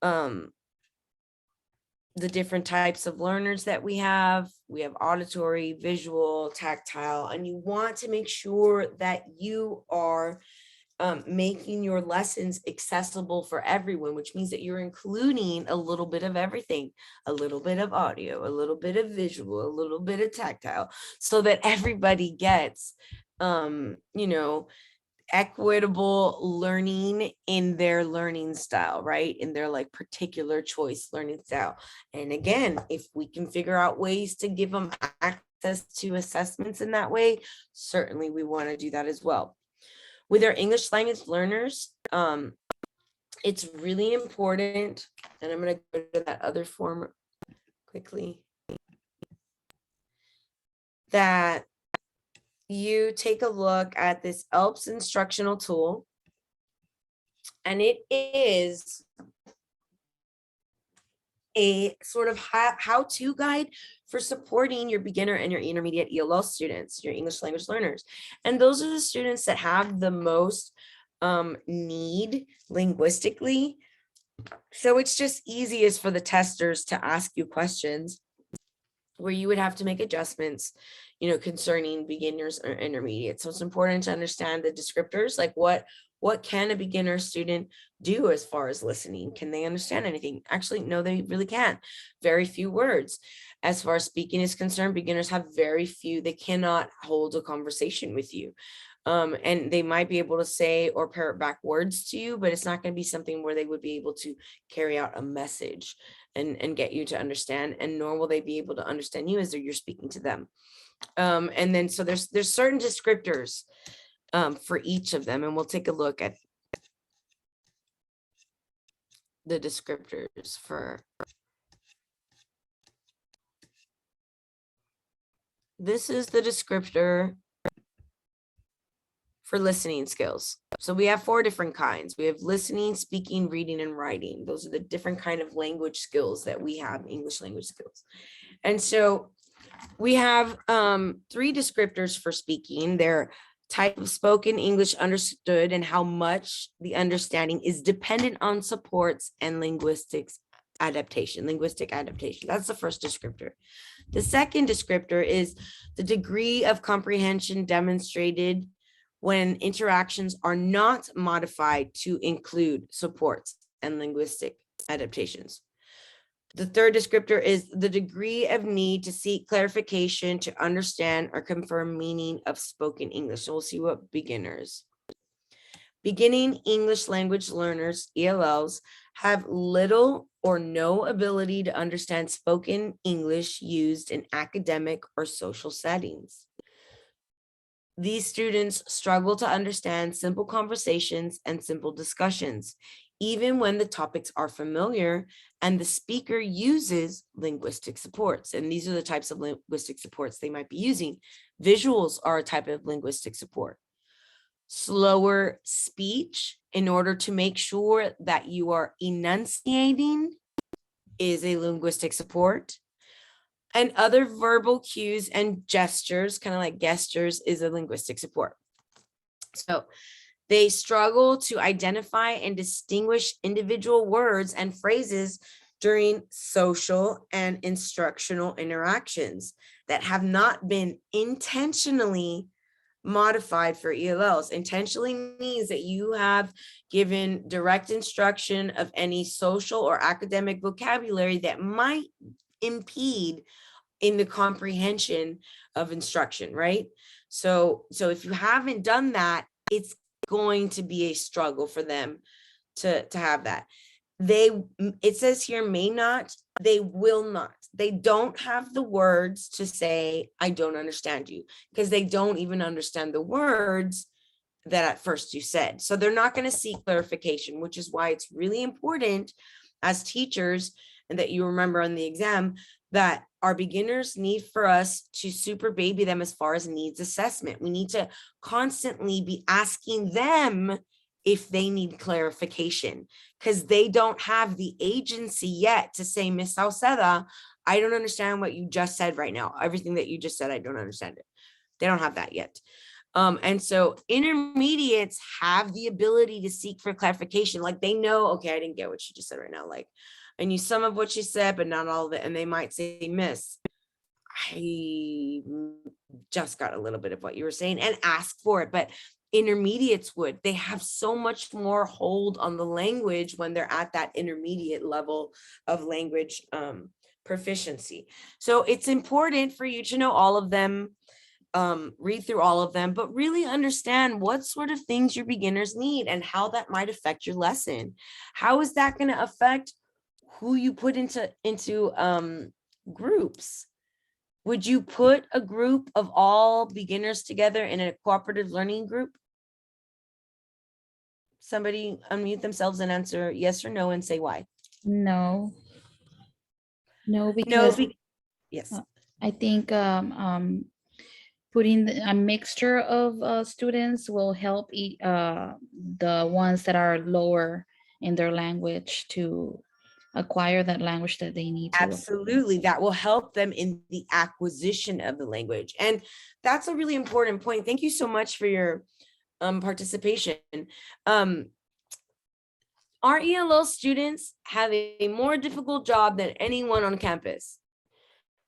The different types of learners that we have auditory, visual, tactile, and you want to make sure that you are making your lessons accessible for everyone, which means that you're including a little bit of everything, a little bit of audio, a little bit of visual, a little bit of tactile, so that everybody gets, you know, equitable learning in their learning style, right? In their like particular choice learning style. And again, if we can figure out ways to give them access to assessments in that way, certainly we want to do that as well. With our English language learners, it's really important, and I'm going to go to that other form quickly, that you take a look at this ELPS instructional tool, and it is a sort of how-to guide for supporting your beginner and your intermediate ELL students, your English language learners. And those are the students that have the most need linguistically. So it's just easiest for the testers to ask you questions where you would have to make adjustments, you know, concerning beginners or intermediate. So it's important to understand the descriptors, like what can a beginner student do as far as listening? Can they understand anything? Actually, no, they really can't. Very few words. As far as speaking is concerned, beginners have very few. They cannot hold a conversation with you. And they might be able to say or parrot back words to you, but it's not going to be something where they would be able to carry out a message and get you to understand, and nor will they be able to understand you as you're speaking to them. And then so there's certain descriptors for each of them, and we'll take a look at the descriptors for this is the descriptor for listening skills. So we have 4 different kinds. We have listening, speaking, reading, and writing. Those are the different kind of language skills that we have, English language skills. And so we have 3 descriptors for speaking. They're type of spoken English understood and how much the understanding is dependent on supports and linguistic adaptation. That's the first descriptor. The second descriptor is the degree of comprehension demonstrated when interactions are not modified to include supports and linguistic adaptations. The third descriptor is the degree of need to seek clarification to understand or confirm meaning of spoken English. So we'll see what beginners. Beginning English language learners, ELLs, have little or no ability to understand spoken English used in academic or social settings. These students struggle to understand simple conversations and simple discussions, even when the topics are familiar and the speaker uses linguistic supports. And these are the types of linguistic supports they might be using. Visuals are a type of linguistic support. Slower speech in order to make sure that you are enunciating is a linguistic support. And other verbal cues and gestures, kind of like gestures, is a linguistic support. So they struggle to identify and distinguish individual words and phrases during social and instructional interactions that have not been intentionally modified for ELLs. Intentionally means that you have given direct instruction of any social or academic vocabulary that might impede in the comprehension of instruction, right? So if you haven't done that, it's going to be a struggle for them to have that. It says here may not, they will not. They don't have the words to say, I don't understand you, because they don't even understand the words that at first you said. So they're not going to seek clarification, which is why it's really important as teachers, and that you remember on the exam, that our beginners need for us to super baby them as far as needs assessment. We need to constantly be asking them if they need clarification, because they don't have the agency yet to say, Miss Salceda, I don't understand what you just said right now. Everything that you just said, I don't understand it. They don't have that yet. And so intermediates have the ability to seek for clarification. Like they know, okay, I didn't get what you just said right now. Like I knew some of what she said, but not all of it. And they might say, Miss, I just got a little bit of what you were saying, and ask for it. But intermediates would, they have so much more hold on the language when they're at that intermediate level of language proficiency. So it's important for you to know all of them, read through all of them, but really understand what sort of things your beginners need and how that might affect your lesson. How is that going to affect who you put into groups? Would you put a group of all beginners together in a cooperative learning group? Somebody unmute themselves and answer yes or no and say why. No. No, because Yes. I think putting a mixture of students will help the ones that are lower in their language to acquire that language that they need to. Absolutely. That will help them in the acquisition of the language. And that's a really important point. Thank you so much for your participation. Our ELL students have a more difficult job than anyone on campus,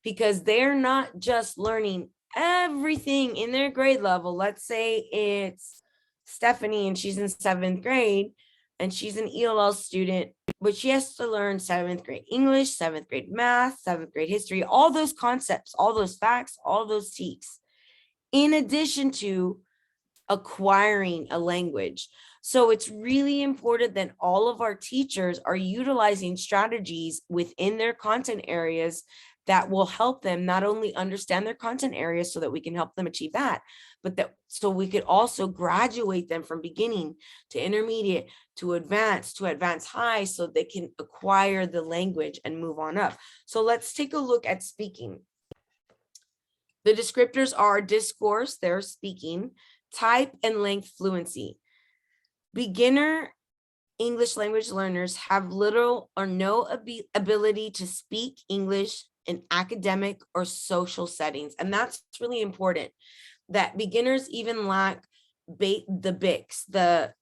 because they're not just learning everything in their grade level. Let's say it's Stephanie and she's in 7th grade and she's an ELL student, but she has to learn 7th grade English, 7th grade math, 7th grade history, all those concepts, all those facts, all those TEKS, in addition to acquiring a language. So it's really important that all of our teachers are utilizing strategies within their content areas that will help them not only understand their content areas so that we can help them achieve that, but that so we could also graduate them from beginning to intermediate to advanced high, so they can acquire the language and move on up. So let's take a look at speaking. The descriptors are discourse, they're speaking, type, and length fluency. Beginner English language learners have little or no ability to speak English in academic or social settings. And that's really important, that beginners even lack the BICS, and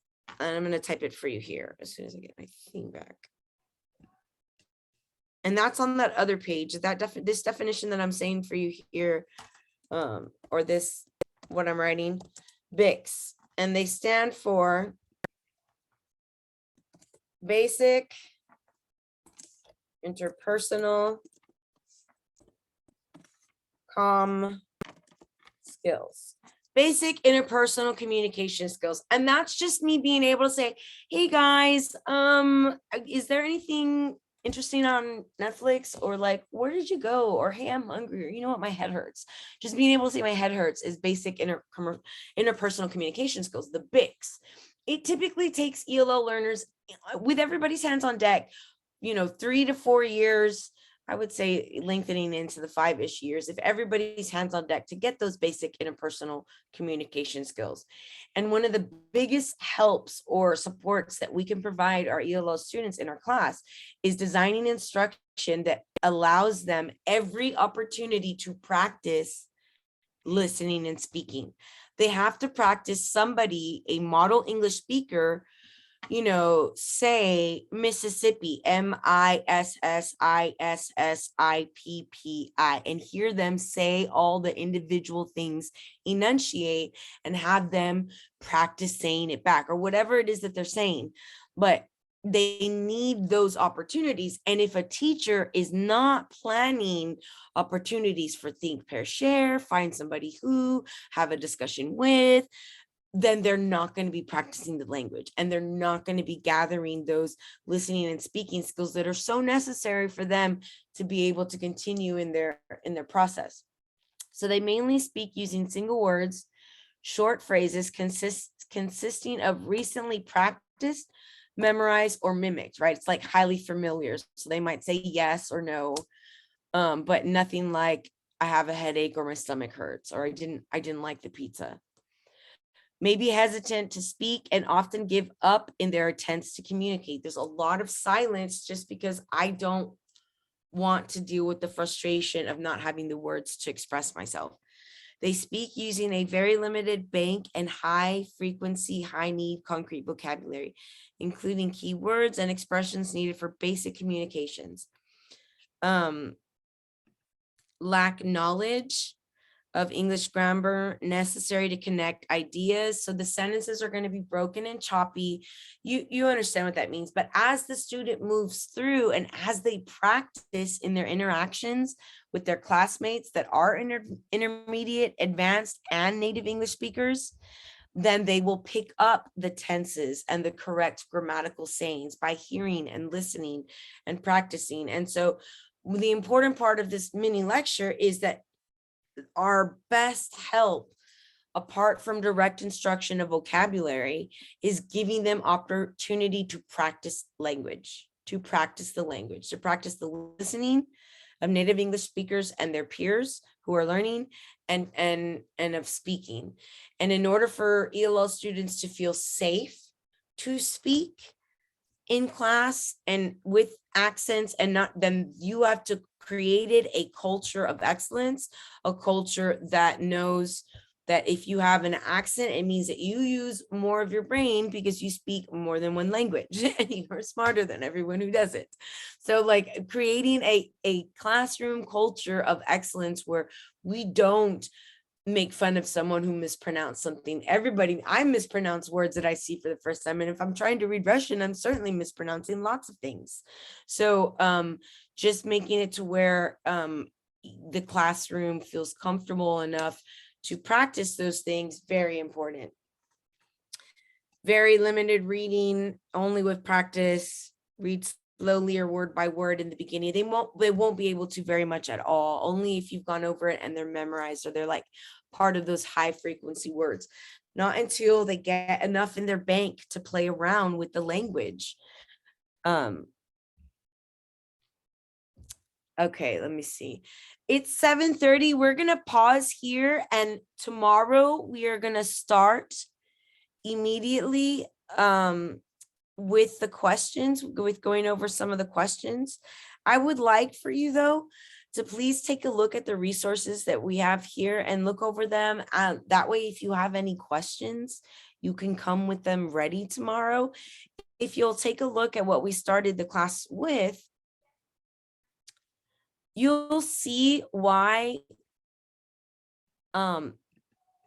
I'm going to type it for you here as soon as I get my thing back. And that's on that other page, this definition that I'm saying for you here, or this, what I'm writing, BICS, and they stand for basic interpersonal skills. Basic interpersonal communication skills. And that's just me being able to say, hey guys, is there anything interesting on Netflix? Or like, where did you go? Or hey, I'm hungry. Or you know what, my head hurts. Just being able to say my head hurts is basic interpersonal communication skills, the BICS. It typically takes ELL learners, with everybody's hands on deck, 3 to 4 years, I would say lengthening into the 5-ish years, if everybody's hands on deck, to get those basic interpersonal communication skills. And one of the biggest helps or supports that we can provide our ELL students in our class is designing instruction that allows them every opportunity to practice listening and speaking. They have to practice somebody, a model English speaker, say Mississippi, Mississippi, and hear them say all the individual things, enunciate, and have them practice saying it back, or whatever it is that they're saying. But they need those opportunities. And if a teacher is not planning opportunities for think, pair, share, find somebody who, have a discussion with, then they're not going to be practicing the language, and they're not going to be gathering those listening and speaking skills that are so necessary for them to be able to continue in their process. So they mainly speak using single words, short phrases consisting of recently practiced, memorized, or mimicked, right? It's like highly familiar. So they might say yes or no, but nothing like I have a headache or my stomach hurts, or I didn't like the pizza. May be hesitant to speak and often give up in their attempts to communicate. There's a lot of silence just because I don't want to deal with the frustration of not having the words to express myself. They speak using a very limited bank and high frequency, high need concrete vocabulary, including keywords and expressions needed for basic communications. Lack knowledge of English grammar necessary to connect ideas. So the sentences are going to be broken and choppy. You understand what that means. But as the student moves through and as they practice in their interactions with their classmates that are intermediate, advanced, and native English speakers, then they will pick up the tenses and the correct grammatical sayings by hearing and listening and practicing. And so the important part of this mini lecture is that our best help, apart from direct instruction of vocabulary, is giving them opportunity to practice language, to practice the listening of native English speakers and their peers who are learning, and of speaking. And in order for ELL students to feel safe to speak in class and with accents, and not, then you have to created a culture of excellence, a culture that knows that if you have an accent, it means that you use more of your brain because you speak more than one language and you're smarter than everyone who does it. So like creating a classroom culture of excellence where we don't make fun of someone who mispronounced something. I mispronounce words that I see for the first time. And if I'm trying to read Russian, I'm certainly mispronouncing lots of things. So just making it to where the classroom feels comfortable enough to practice those things, very important. Very limited reading, only with practice. Read slowly or word by word in the beginning. They won't be able to very much at all, only if you've gone over it and they're memorized, or they're like part of those high frequency words. Not until they get enough in their bank to play around with the language. Okay, let me see. It's 7:30. We're gonna pause here, and tomorrow we are gonna start immediately with the questions, with going over some of the questions. I would like for you though to please take a look at the resources that we have here and look over them. That way, if you have any questions, you can come with them ready tomorrow. If you'll take a look at what we started the class with, you'll see why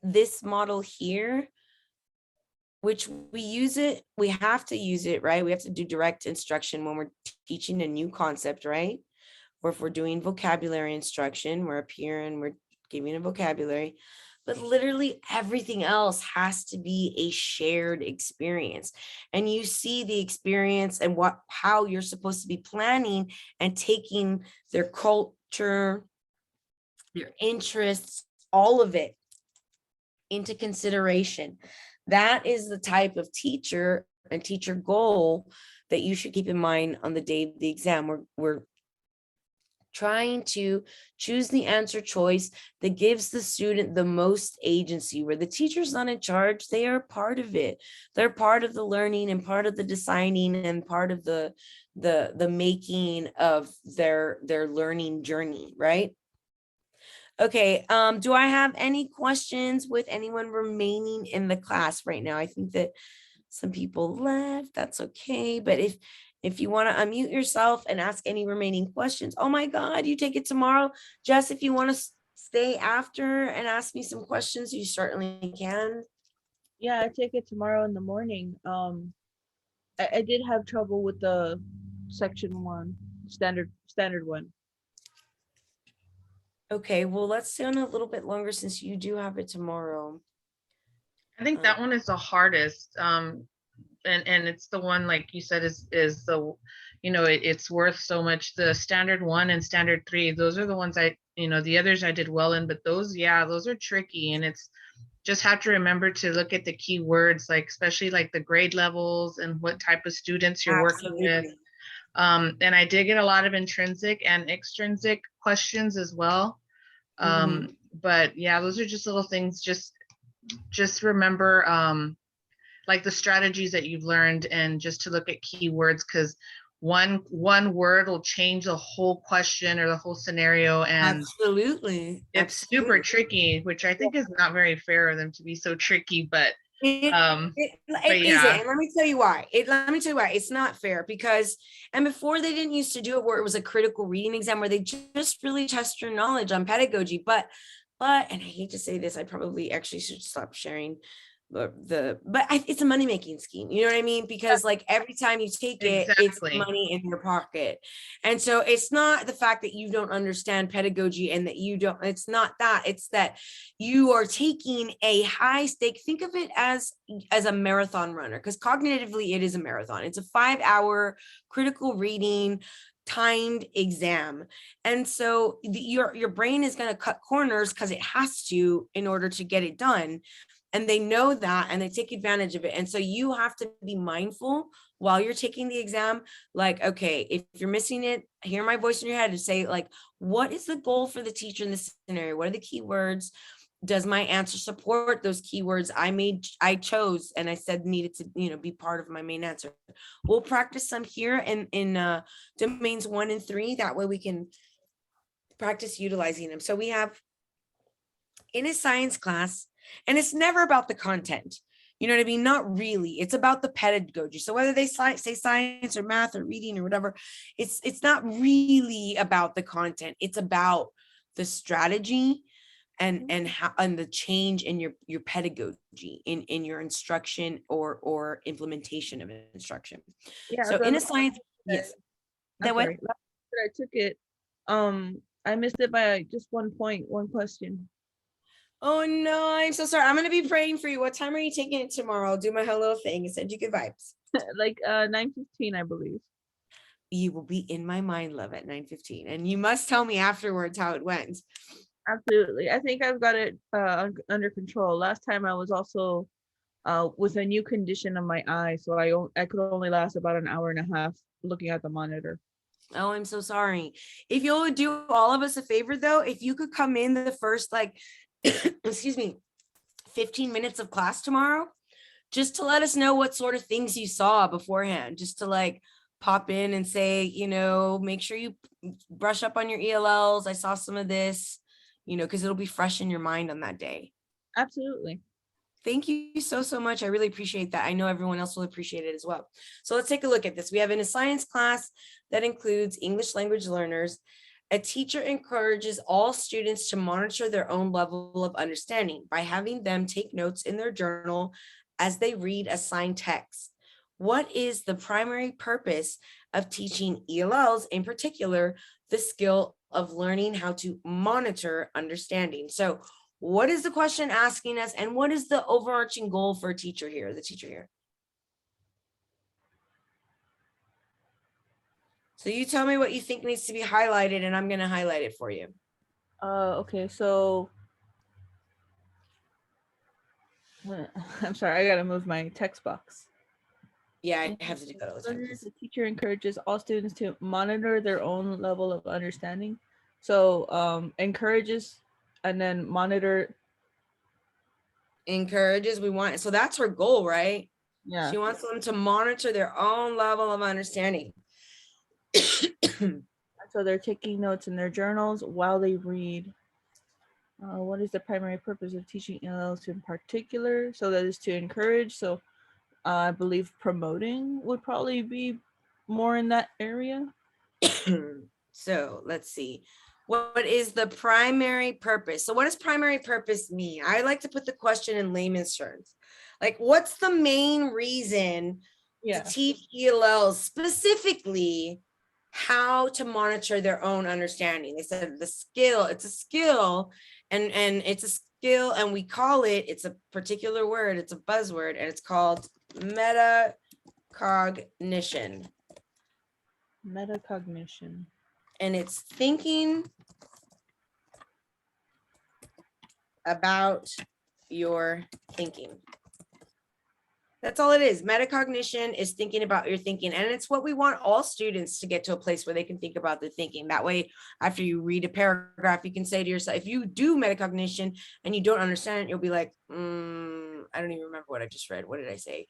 this model here, which we have to use it, right? We have to do direct instruction when we're teaching a new concept, right? Or if we're doing vocabulary instruction, we're up here and we're giving a vocabulary. But literally everything else has to be a shared experience. And you see the experience and how you're supposed to be planning and taking their culture, their interests, all of it into consideration. That is the type of teacher and teacher goal that you should keep in mind on the day of the exam. We're trying to choose the answer choice that gives the student the most agency, where the teacher's not in charge, they are part of it. They're part of the learning and part of the deciding and part of the making of their learning journey, right? Okay, do I have any questions with anyone remaining in the class right now? I think that some people left, that's okay, but if you want to unmute yourself and ask any remaining questions, oh my God, you take it tomorrow. Jess, if you want to stay after and ask me some questions, you certainly can. Yeah, I take it tomorrow in the morning. I did have trouble with the section 1, standard one. Okay, well, let's stay on a little bit longer since you do have it tomorrow. I think that one is the hardest. And it's the one, like you said, is the, it's worth so much. The standard 1 and standard 3, those are the ones the others I did well in, but those are tricky. And it's just have to remember to look at the key words, like especially like the grade levels and what type of students you're working with. And I did get a lot of intrinsic and extrinsic questions as well. But yeah, those are just little things. Just remember like the strategies that you've learned, and just to look at keywords, because one word will change the whole question or the whole scenario. And absolutely, it's super tricky, which I think is not very fair of them to be so tricky, but it isn't. And let me tell you why. It's not fair, because, and before they didn't used to do it where it was a critical reading exam where they just really test your knowledge on pedagogy. But, and I hate to say this, I probably actually should stop sharing it's a money-making scheme, you know what I mean? Because like every time you take it, it's money in your pocket. And so it's not the fact that you don't understand pedagogy and that you don't, it's not that, it's that you are taking a high stake. Think of it as a marathon runner, because cognitively it is a marathon. It's a 5-hour critical reading timed exam. And so your brain is going to cut corners because it has to in order to get it done. And they know that, and they take advantage of it. And so you have to be mindful while you're taking the exam, like, okay, if you're missing it, hear my voice in your head and say, like, what is the goal for the teacher in this scenario? What are the keywords? Does my answer support those keywords I chose and I said needed to, be part of my main answer? We'll practice some here in domains 1 and 3. That way we can practice utilizing them. So we have in a science class, and it's never about the content. You know what I mean? Not really. It's about the pedagogy. So whether they say science or math or reading or whatever, it's not really about the content. It's about the strategy and how and the change in your pedagogy in your instruction or implementation of instruction. Yeah. So in a science, yes. That what? I took it. I missed it by just 1 point, 1 question. Oh no, I'm so sorry. I'm gonna be praying for you. What time are you taking it tomorrow? I'll do my whole little thing and send you good vibes. Like 9:15, I believe. you will be in my mind, love, at 9:15. And you must tell me afterwards how it went. Absolutely. I think I've got it under control. Last time I was also with a new condition on my eye, so I could only last about an hour and a half looking at the monitor. Oh, I'm so sorry. If you would do all of us a favor though, if you could come in the first like, excuse me, 15 minutes of class tomorrow, just to let us know what sort of things you saw beforehand, just to like pop in and say, you know, make sure you brush up on your ELLs. I saw some of this, you know, because it'll be fresh in your mind on that day. Absolutely. Thank you so, so much. I really appreciate that. I know everyone else will appreciate it as well. So let's take a look at this. We have in a science class that includes English language learners. A teacher encourages all students to monitor their own level of understanding by having them take notes in their journal as they read assigned text. What is the primary purpose of teaching ELLs, in particular, the skill of learning how to monitor understanding? So what is the question asking us, and what is the overarching goal for a teacher here, the teacher here? So you tell me what you think needs to be highlighted, and I'm going to highlight it for you. Okay, so I'm sorry, I gotta move my text box. Yeah, I have to do that all the time. The teacher encourages all students to monitor their own level of understanding. So encourages and then monitor. Encourages, we want, so that's her goal, right? Yeah. She wants them to monitor their own level of understanding. So they're taking notes in their journals while they read. What is the primary purpose of teaching ELLs in particular? So that is to encourage. So I believe promoting would probably be more in that area. So let's see. What is the primary purpose? So what does primary purpose mean? I like to put the question in layman's terms. Like, what's the main reason to teach ELLs specifically how to monitor their own understanding? They said the skill, it's a skill, and it's a skill, and we call it, it's a particular word, it's a buzzword, and it's called metacognition. Metacognition. And it's thinking about your thinking. That's all it is. Metacognition is thinking about your thinking. And it's what we want all students to get to a place where they can think about their thinking. That way, after you read a paragraph, you can say to yourself, if you do metacognition and you don't understand it, you'll be like, I don't even remember what I just read. What did I say?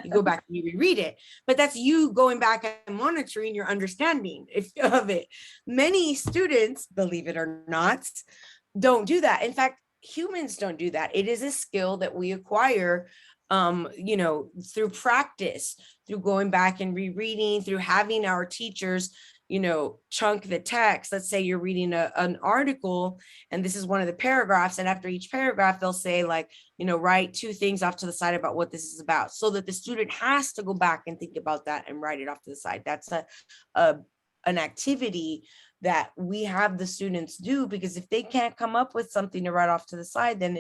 You go back and you reread it. But that's you going back and monitoring your understanding of it. Many students, believe it or not, don't do that. In fact, humans don't do that. It is a skill that we acquire you know, through practice, through going back and rereading, through having our teachers, you know, chunk the text. Let's say you're reading an article and this is one of the paragraphs, and after each paragraph they'll say, like, you know, write 2 things off to the side about what this is about, so that the student has to go back and think about that and write it off to the side. That's an activity that we have the students do, because if they can't come up with something to write off to the side, then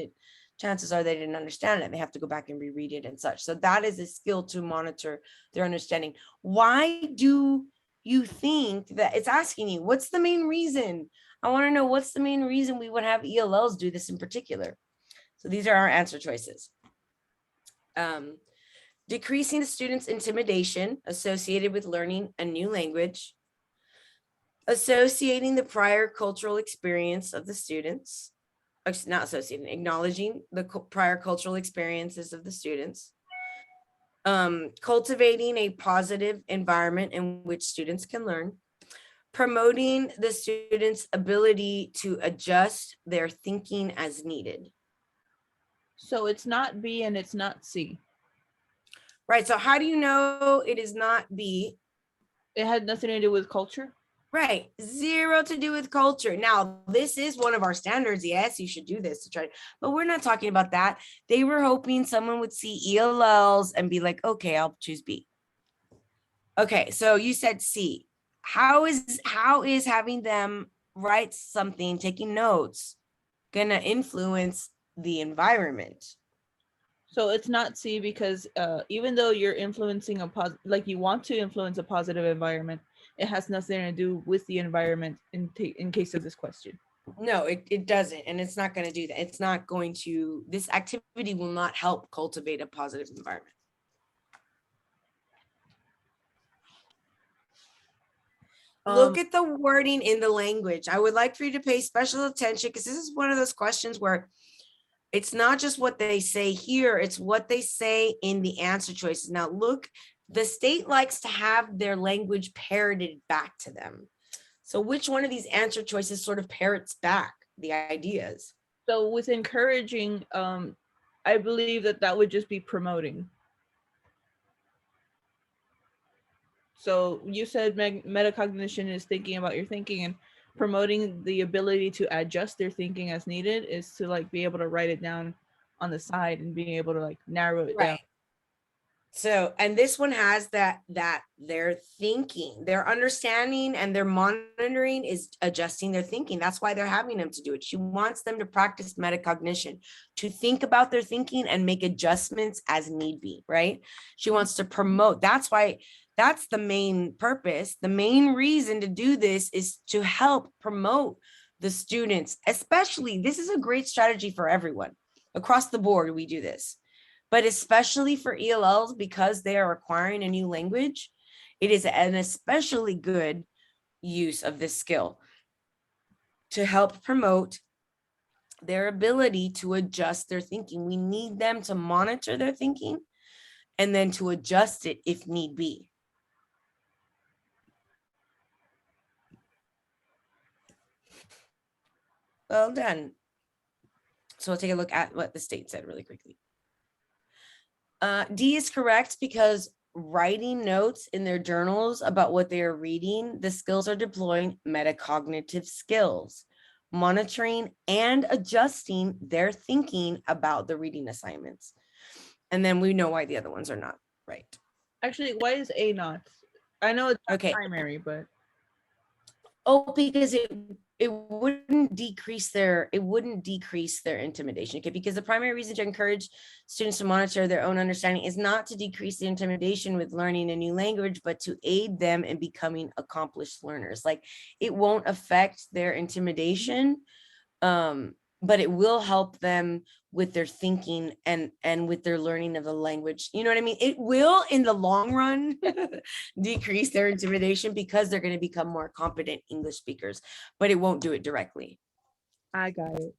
chances are they didn't understand it. They have to go back and reread it and such. So that is a skill to monitor their understanding. Why do you think that it's asking you, what's the main reason? I want to know, what's the main reason we would have ELLs do this in particular? So these are our answer choices. Decreasing the students' intimidation associated with learning a new language. Associating the prior cultural experience of the students. Not associating, acknowledging the prior cultural experiences of the students. Cultivating a positive environment in which students can learn. Promoting the students' ability to adjust their thinking as needed. So it's not B and it's not C. Right, so how do you know it is not B? It had nothing to do with culture? Right, 0 to do with culture. Now, this is one of our standards. Yes, you should do this to try, but we're not talking about that. They were hoping someone would see ELLs and be like, okay, I'll choose B. Okay, so you said C. How is having them write something, taking notes, gonna influence the environment? So it's not C because even though you're influencing like you want to influence a positive environment, it has nothing to do with the environment in case of this question. No, it doesn't. And it's not going to do that. It's not going to, this activity will not help cultivate a positive environment. Look at the wording in the language. I would like for you to pay special attention because this is one of those questions where it's not just what they say here, it's what they say in the answer choices. Now look, the state likes to have their language parroted back to them. So which one of these answer choices sort of parrots back the ideas? So with encouraging, I believe that would just be promoting. So you said metacognition is thinking about your thinking, and promoting the ability to adjust their thinking as needed is to like be able to write it down on the side and being able to like narrow it down. So, and this one has that their thinking, their understanding and their monitoring is adjusting their thinking. That's why they're having them to do it. She wants them to practice metacognition, to think about their thinking and make adjustments as need be, right? She wants to promote. That's why, that's the main purpose. The main reason to do this is to help promote the students, especially, this is a great strategy for everyone. Across the board, we do this. But especially for ELLs, because they are acquiring a new language, it is an especially good use of this skill to help promote their ability to adjust their thinking. We need them to monitor their thinking and then to adjust it if need be. Well done. So we'll take a look at what the state said really quickly. D is correct because writing notes in their journals about what they are reading, the skills are deploying metacognitive skills, monitoring and adjusting their thinking about the reading assignments. And then we know why the other ones are not right. Actually, why is A not? I know it's not Okay. primary, but because it wouldn't decrease their intimidation. Okay, because the primary reason to encourage students to monitor their own understanding is not to decrease the intimidation with learning a new language, but to aid them in becoming accomplished learners. Like, it won't affect their intimidation, but it will help them with their thinking and with their learning of the language. You know what I mean? It will, in the long run, decrease their intimidation because they're going to become more competent English speakers, but it won't do it directly. I got it.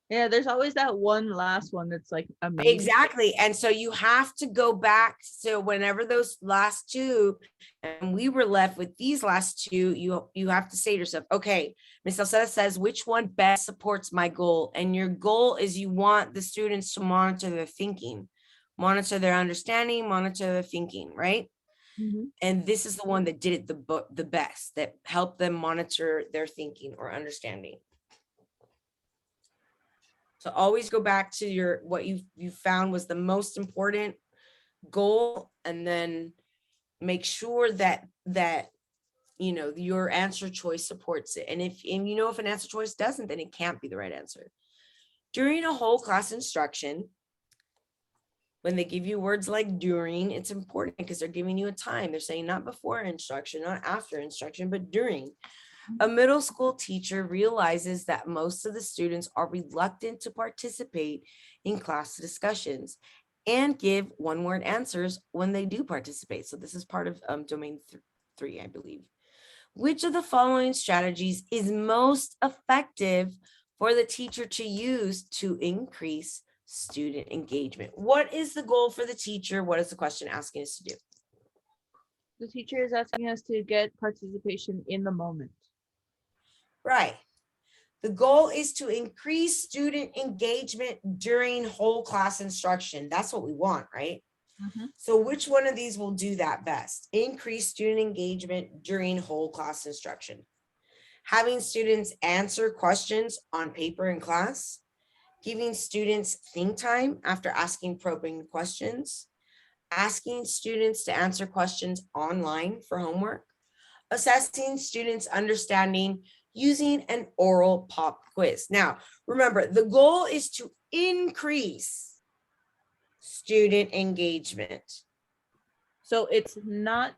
Yeah, there's always that one last one that's like amazing. Exactly. And so you have to go back. So whenever those last two, and we were left with these last two, you have to say to yourself, okay, Ms. Alceda says, which one best supports my goal? And your goal is you want the students to monitor their thinking, monitor their understanding, monitor their thinking, right? Mhm. And this is the one that did it the best, that helped them monitor their thinking or understanding. So always go back to what you found was the most important goal, and then make sure that you know your answer choice supports it. And if an answer choice doesn't, then it can't be the right answer. During a whole class instruction, when they give you words like during, it's important because they're giving you a time. They're saying not before instruction, not after instruction, but during. A middle school teacher realizes that most of the students are reluctant to participate in class discussions and give one-word answers when they do participate. So this is part of domain 3, I believe. Which of the following strategies is most effective for the teacher to use to increase student engagement? What is the goal for the teacher? What is the question asking us to do? The teacher is asking us to get participation in the moment. Right. The goal is to increase student engagement during whole class instruction. That's what we want, right? Mhm. So which one of these will do that best? Increase student engagement during whole class instruction. Having students answer questions on paper in class. Giving students think time after asking probing questions. Asking students to answer questions online for homework. Assessing students' understanding using an oral pop quiz. Now, remember, the goal is to increase student engagement. So it's not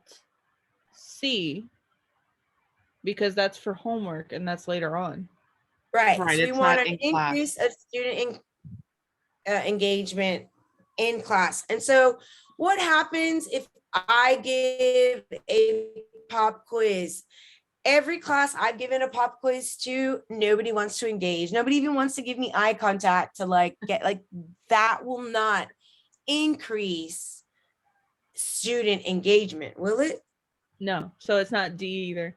C, because that's for homework and that's later on. Right. Right, So we it's want not to in class. increase a student engagement in class. And so what happens if I give a pop quiz? Every class I've given a pop quiz to, nobody wants to engage. Nobody even wants to give me eye contact to like get like, that will not increase student engagement, will it? No, so it's not D either.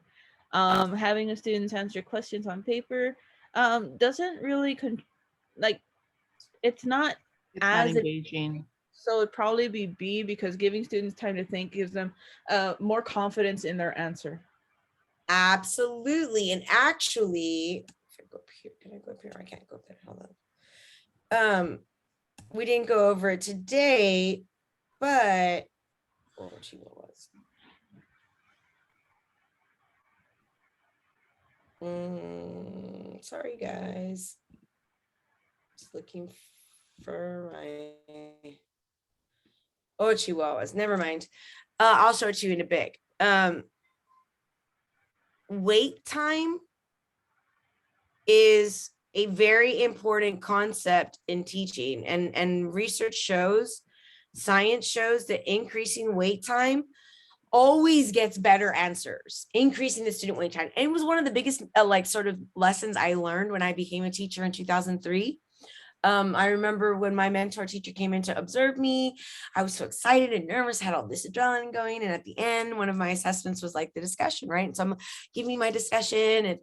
Having the students answer questions on paper doesn't really like, it's not It's not as engaging. so it'd probably be B, because giving students time to think gives them more confidence in their answer. Absolutely. And actually, if I go up here, can I go up here? I can't go up there. Hold on. We didn't go over it today, but oh, gee, what was? Sorry, guys. Just looking for my chihuahuas. Never mind. I'll show it to you in a bit. Wait time is a very important concept in teaching, and research shows, science shows that increasing wait time always gets better answers, increasing the student wait time. And it was one of the biggest like sort of lessons I learned when I became a teacher in 2003. I remember when my mentor teacher came in to observe me, I was so excited and nervous, had all this adrenaline going. And at the end, one of my assessments was like the discussion, right? And so I'm giving my discussion and,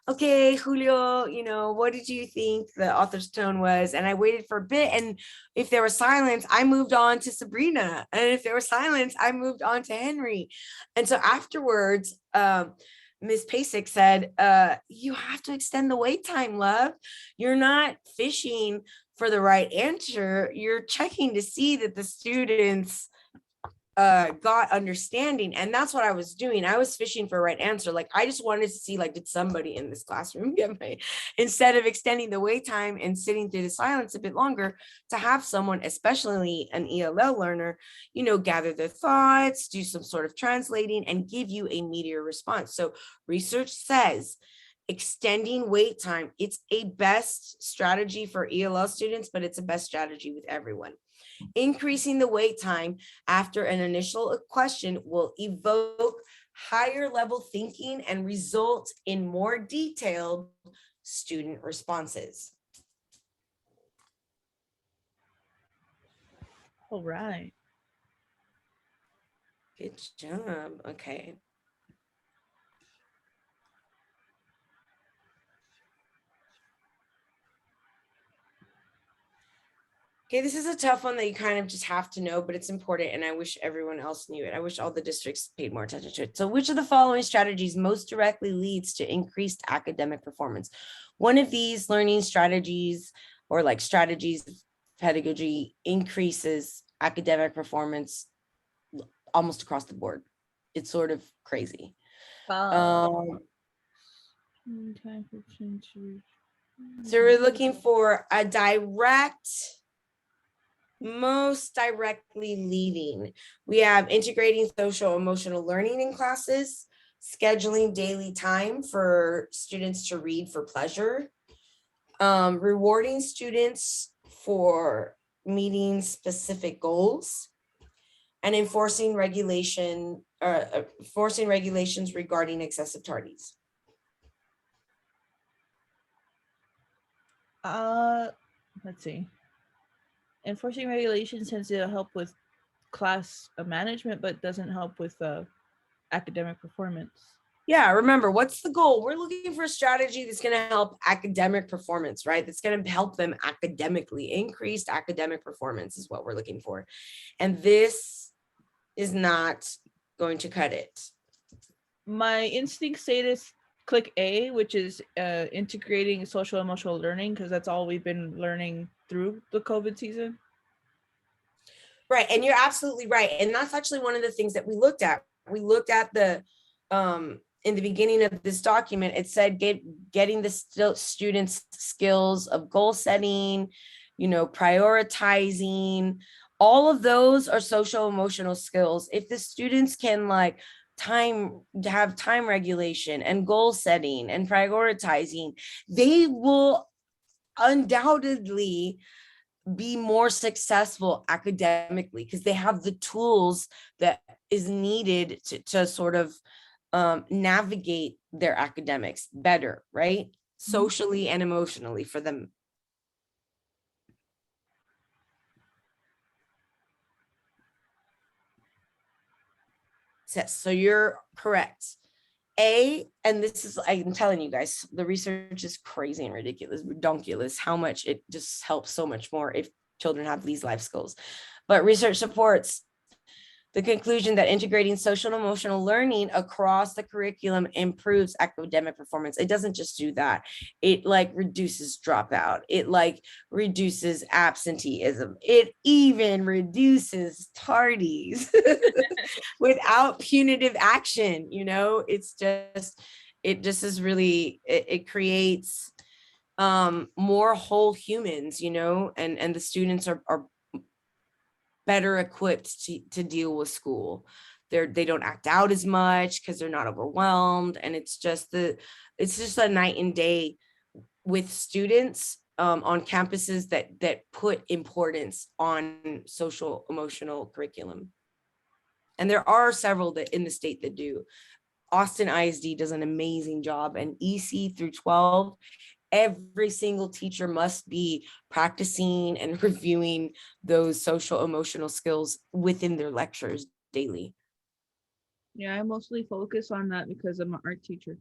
okay, Julio, you know, what did you think the author's tone was? And I waited for a bit. And if there was silence, I moved on to Sabrina. And if there was silence, I moved on to Henry. And so afterwards, Ms. Pasek said, you have to extend the wait time, love. You're not fishing for the right answer. You're checking to see that the students got understanding. And that's what I was doing. I was fishing for a right answer. Like, I just wanted to see, like, did somebody in this classroom get my, instead of extending the wait time and sitting through the silence a bit longer, to have someone, especially an ELL learner, you know, gather their thoughts, do some sort of translating and give you a meatier response. So research says extending wait time, it's a best strategy for ELL students, but it's a best strategy with everyone. Increasing the wait time after an initial question will evoke higher level thinking and result in more detailed student responses. All right. Good job. Okay. Okay, this is a tough one that you kind of just have to know, but it's important, and I wish everyone else knew it. I wish all the districts paid more attention to it. So which of the following strategies most directly leads to increased academic performance? One of these learning strategies, or like strategies of pedagogy, increases academic performance almost across the board. It's sort of crazy. So we're looking for a direct, most directly leading. We have integrating social emotional learning in classes, scheduling daily time for students to read for pleasure, rewarding students for meeting specific goals, and enforcing regulations regarding excessive tardies. Let's see. Enforcing regulations tends to help with class management, but doesn't help with academic performance. Yeah, remember, what's the goal? We're looking for a strategy that's going to help academic performance, right? That's going to help them academically. Increased academic performance is what we're looking for. And this is not going to cut it. My instinct status, click A, which is integrating social emotional learning, because that's all we've been learning through the COVID season. Right, and you're absolutely right. And that's actually one of the things that we looked at. We looked at the, in the beginning of this document, it said getting the students' skills of goal setting, you know, prioritizing, all of those are social emotional skills. If the students can like have time regulation and goal setting and prioritizing, they will undoubtedly be more successful academically because they have the tools that is needed to sort of navigate their academics better, right? Socially and emotionally for them. So you're correct. And this is, I'm telling you guys, the research is crazy and ridiculous, redonkulous, how much it just helps so much more if children have these life skills. But research supports the conclusion that integrating social and emotional learning across the curriculum improves academic performance. It doesn't just do that. It like reduces dropout. It like reduces absenteeism. It even reduces tardies without punitive action. You know, it just is really, it creates more whole humans, you know, and the students are better equipped to deal with school. They don't act out as much because they're not overwhelmed. And it's just a night and day with students on campuses that put importance on social emotional curriculum. And there are several that in the state that do. Austin ISD does an amazing job, and EC through 12, every single teacher must be practicing and reviewing those social emotional skills within their lectures daily. Yeah, I mostly focus on that because I'm an art teacher.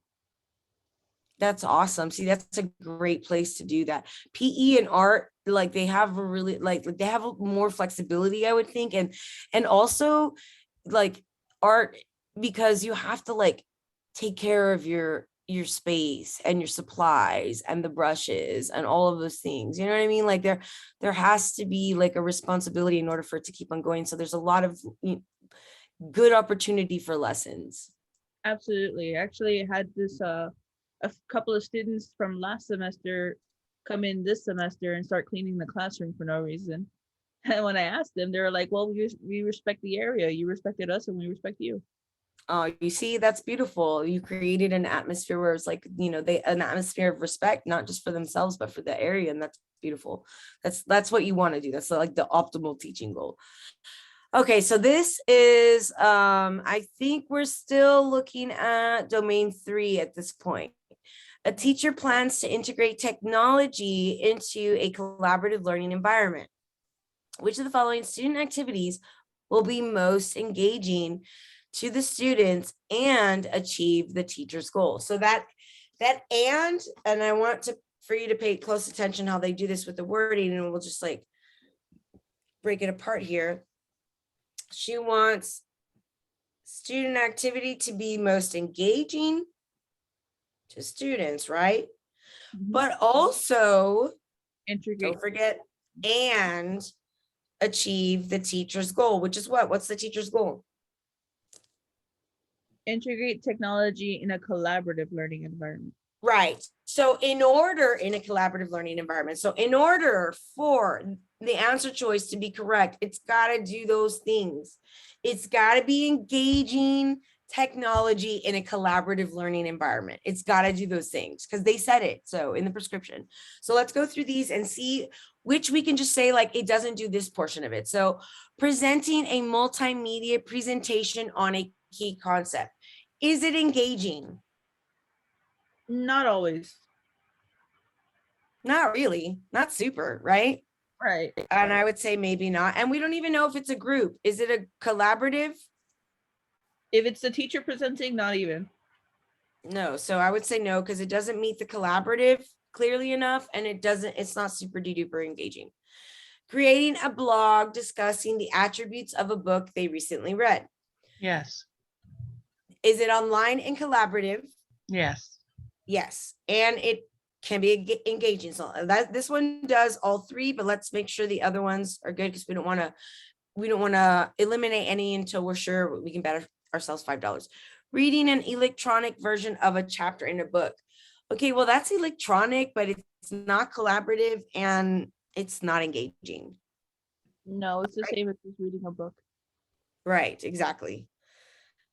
That's awesome. See, that's a great place to do that. PE and art, like they have a really like they have more flexibility, I would think, and also like art, because you have to like take care of your space and your supplies and the brushes and all of those things. You know what I mean? Like there has to be like a responsibility in order for it to keep on going. So there's a lot of good opportunity for lessons. Absolutely. Actually, I had this a couple of students from last semester come in this semester and start cleaning the classroom for no reason. And when I asked them, they were like, well, we respect the area. You respected us and we respect you. Oh, you see, that's beautiful. You created an atmosphere where it's like, you know, an atmosphere of respect, not just for themselves, but for the area. And that's beautiful. That's what you want to do. That's like the optimal teaching goal. Okay, so this is, I think we're still looking at domain 3 at this point. A teacher plans to integrate technology into a collaborative learning environment. Which of the following student activities will be most engaging to the students and achieve the teacher's goal? So that and I want for you to pay close attention how they do this with the wording, and we'll just like break it apart here. She wants student activity to be most engaging to students, right? But also, don't forget, and achieve the teacher's goal, which is what? What's the teacher's goal? Integrate technology in a collaborative learning environment. Right. So in order in a collaborative learning environment, so in order for the answer choice to be correct, it's got to do those things. It's got to be engaging technology in a collaborative learning environment. It's got to do those things because they said it so in the prescription. So let's go through these and see which we can just say like it doesn't do this portion of it. So presenting a multimedia presentation on a key concept. Is it engaging? Not always. Not really, not super, right? Right. And I would say maybe not. And we don't even know if it's a group. Is it a collaborative? If it's the teacher presenting, not even. No. So I would say no, because it doesn't meet the collaborative clearly enough. And it's not super duper engaging. Creating a blog discussing the attributes of a book they recently read. Yes. Is it online and collaborative? Yes. Yes. And it can be engaging. So this one does all three, but let's make sure the other ones are good because we don't want to eliminate any until we're sure we can bet ourselves $5. Reading an electronic version of a chapter in a book. Okay, well, that's electronic, but it's not collaborative and it's not engaging. No, it's the same as just reading a book. Right, exactly.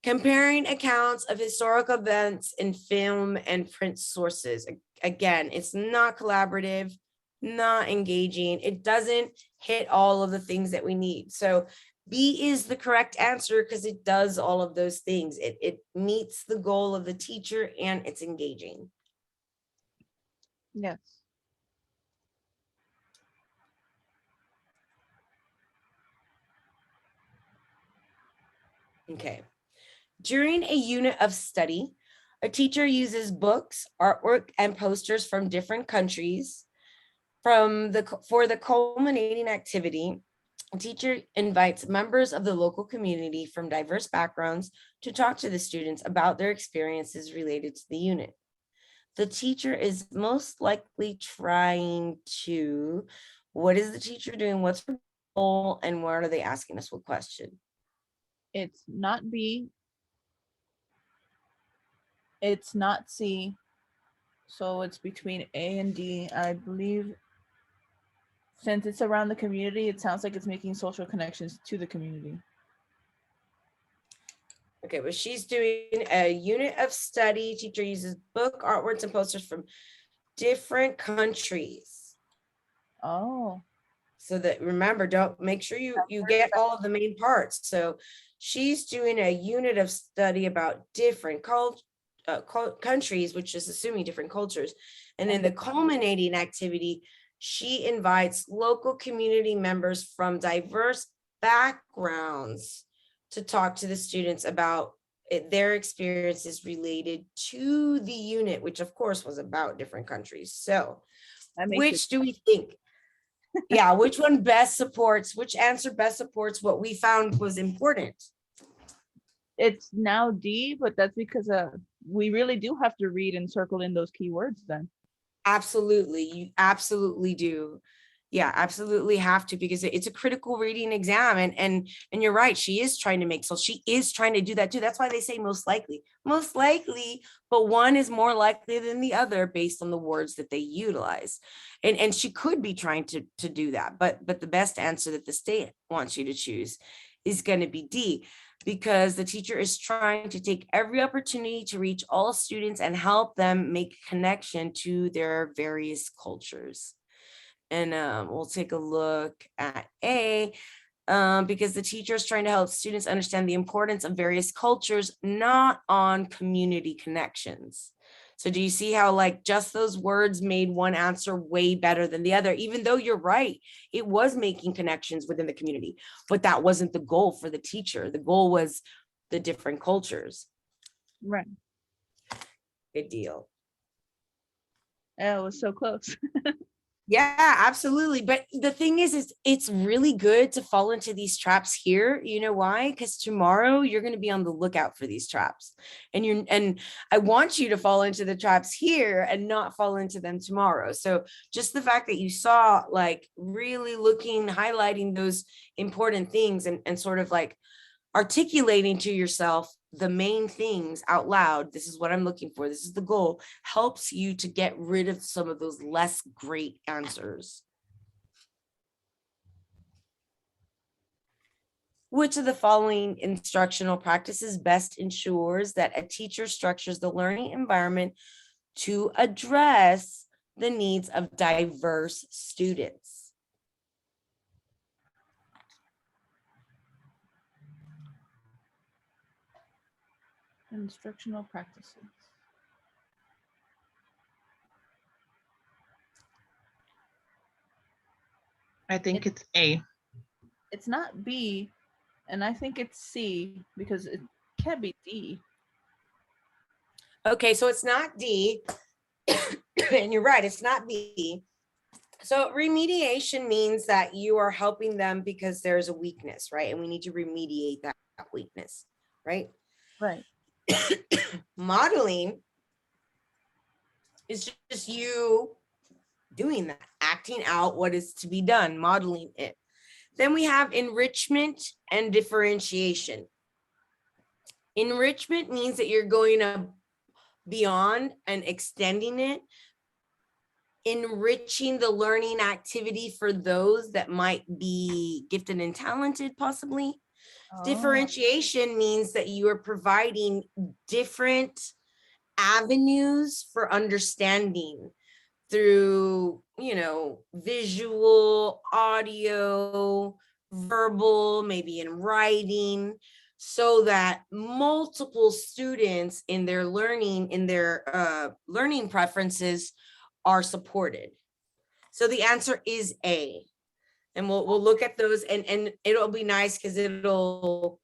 Comparing accounts of historical events in film and print sources. Again, it's not collaborative, not engaging. It doesn't hit all of the things that we need. So B is the correct answer because it does all of those things. It meets the goal of the teacher and it's engaging. Yes. Okay. During a unit of study, a teacher uses books, artwork, and posters from different countries. For the culminating activity, a teacher invites members of the local community from diverse backgrounds to talk to the students about their experiences related to the unit. The teacher is most likely trying to, what is the teacher doing? What's her goal? And what are they asking us? What question? It's not B. It's not C. So it's between A and D. I believe since it's around the community, it sounds like it's making social connections to the community. Okay, but she's doing a unit of study. Teacher uses book, artworks, and posters from different countries. Oh. So that, remember, don't make sure you get all of the main parts. So she's doing a unit of study about different countries, which is assuming different cultures. And in the culminating activity, she invites local community members from diverse backgrounds to talk to the students about their experiences related to the unit, which of course was about different countries. So which do we think? Yeah, which one best supports, which answer best supports what we found was important? It's now D, but that's because we really do have to read and circle in those keywords then. Absolutely, you absolutely do. Yeah, absolutely have to, because it's a critical reading exam, and you're right, she is trying to make, so she is trying to do that too. That's why they say most likely, but one is more likely than the other based on the words that they utilize. And she could be trying to do that, but the best answer that the state wants you to choose is going to be D, because the teacher is trying to take every opportunity to reach all students and help them make a connection to their various cultures. And we'll take a look at A, because the teacher is trying to help students understand the importance of various cultures, not on community connections. So do you see how like just those words made one answer way better than the other, even though you're right, it was making connections within the community, but that wasn't the goal for the teacher. The goal was the different cultures. Right. Good deal. Oh, it was so close. Yeah, absolutely. But the thing is it's really good to fall into these traps here. You know why? Because tomorrow you're going to be on the lookout for these traps. And I want you to fall into the traps here and not fall into them tomorrow. So just the fact that you saw like really highlighting those important things and sort of like articulating to yourself the main things out loud, this is what I'm looking for, this is the goal, helps you to get rid of some of those less great answers. Which of the following instructional practices best ensures that a teacher structures the learning environment to address the needs of diverse students? Instructional practices. I think it's A. It's not B, and I think it's C because it can't be D. Okay, so it's not D, and you're right, it's not B. So remediation means that you are helping them because there's a weakness, right? And we need to remediate that weakness, right? Right. Modeling is just you doing that, acting out what is to be done, modeling it. Then we have enrichment and differentiation. Enrichment means that you're going beyond and extending it, enriching the learning activity for those that might be gifted and talented, possibly. Oh, Differentiation means that you are providing different avenues for understanding through, visual, audio, verbal, maybe in writing, so that multiple students in their learning preferences are supported. So the answer is A. And we'll look at those, and it'll be nice because it'll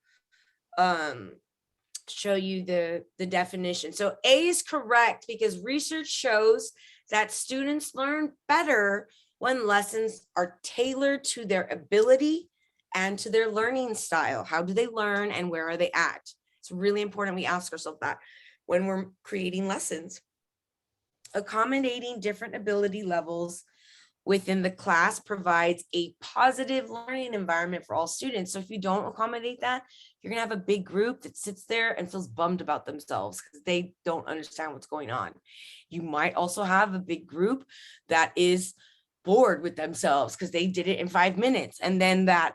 show you the definition. So A is correct because research shows that students learn better when lessons are tailored to their ability and to their learning style. How do they learn and where are they at? It's really important we ask ourselves that when we're creating lessons. Accommodating different ability levels within the class provides a positive learning environment for all students. So if you don't accommodate that, you're gonna have a big group that sits there and feels bummed about themselves because they don't understand what's going on. You might also have a big group that is bored with themselves because they did it in 5 minutes. And then that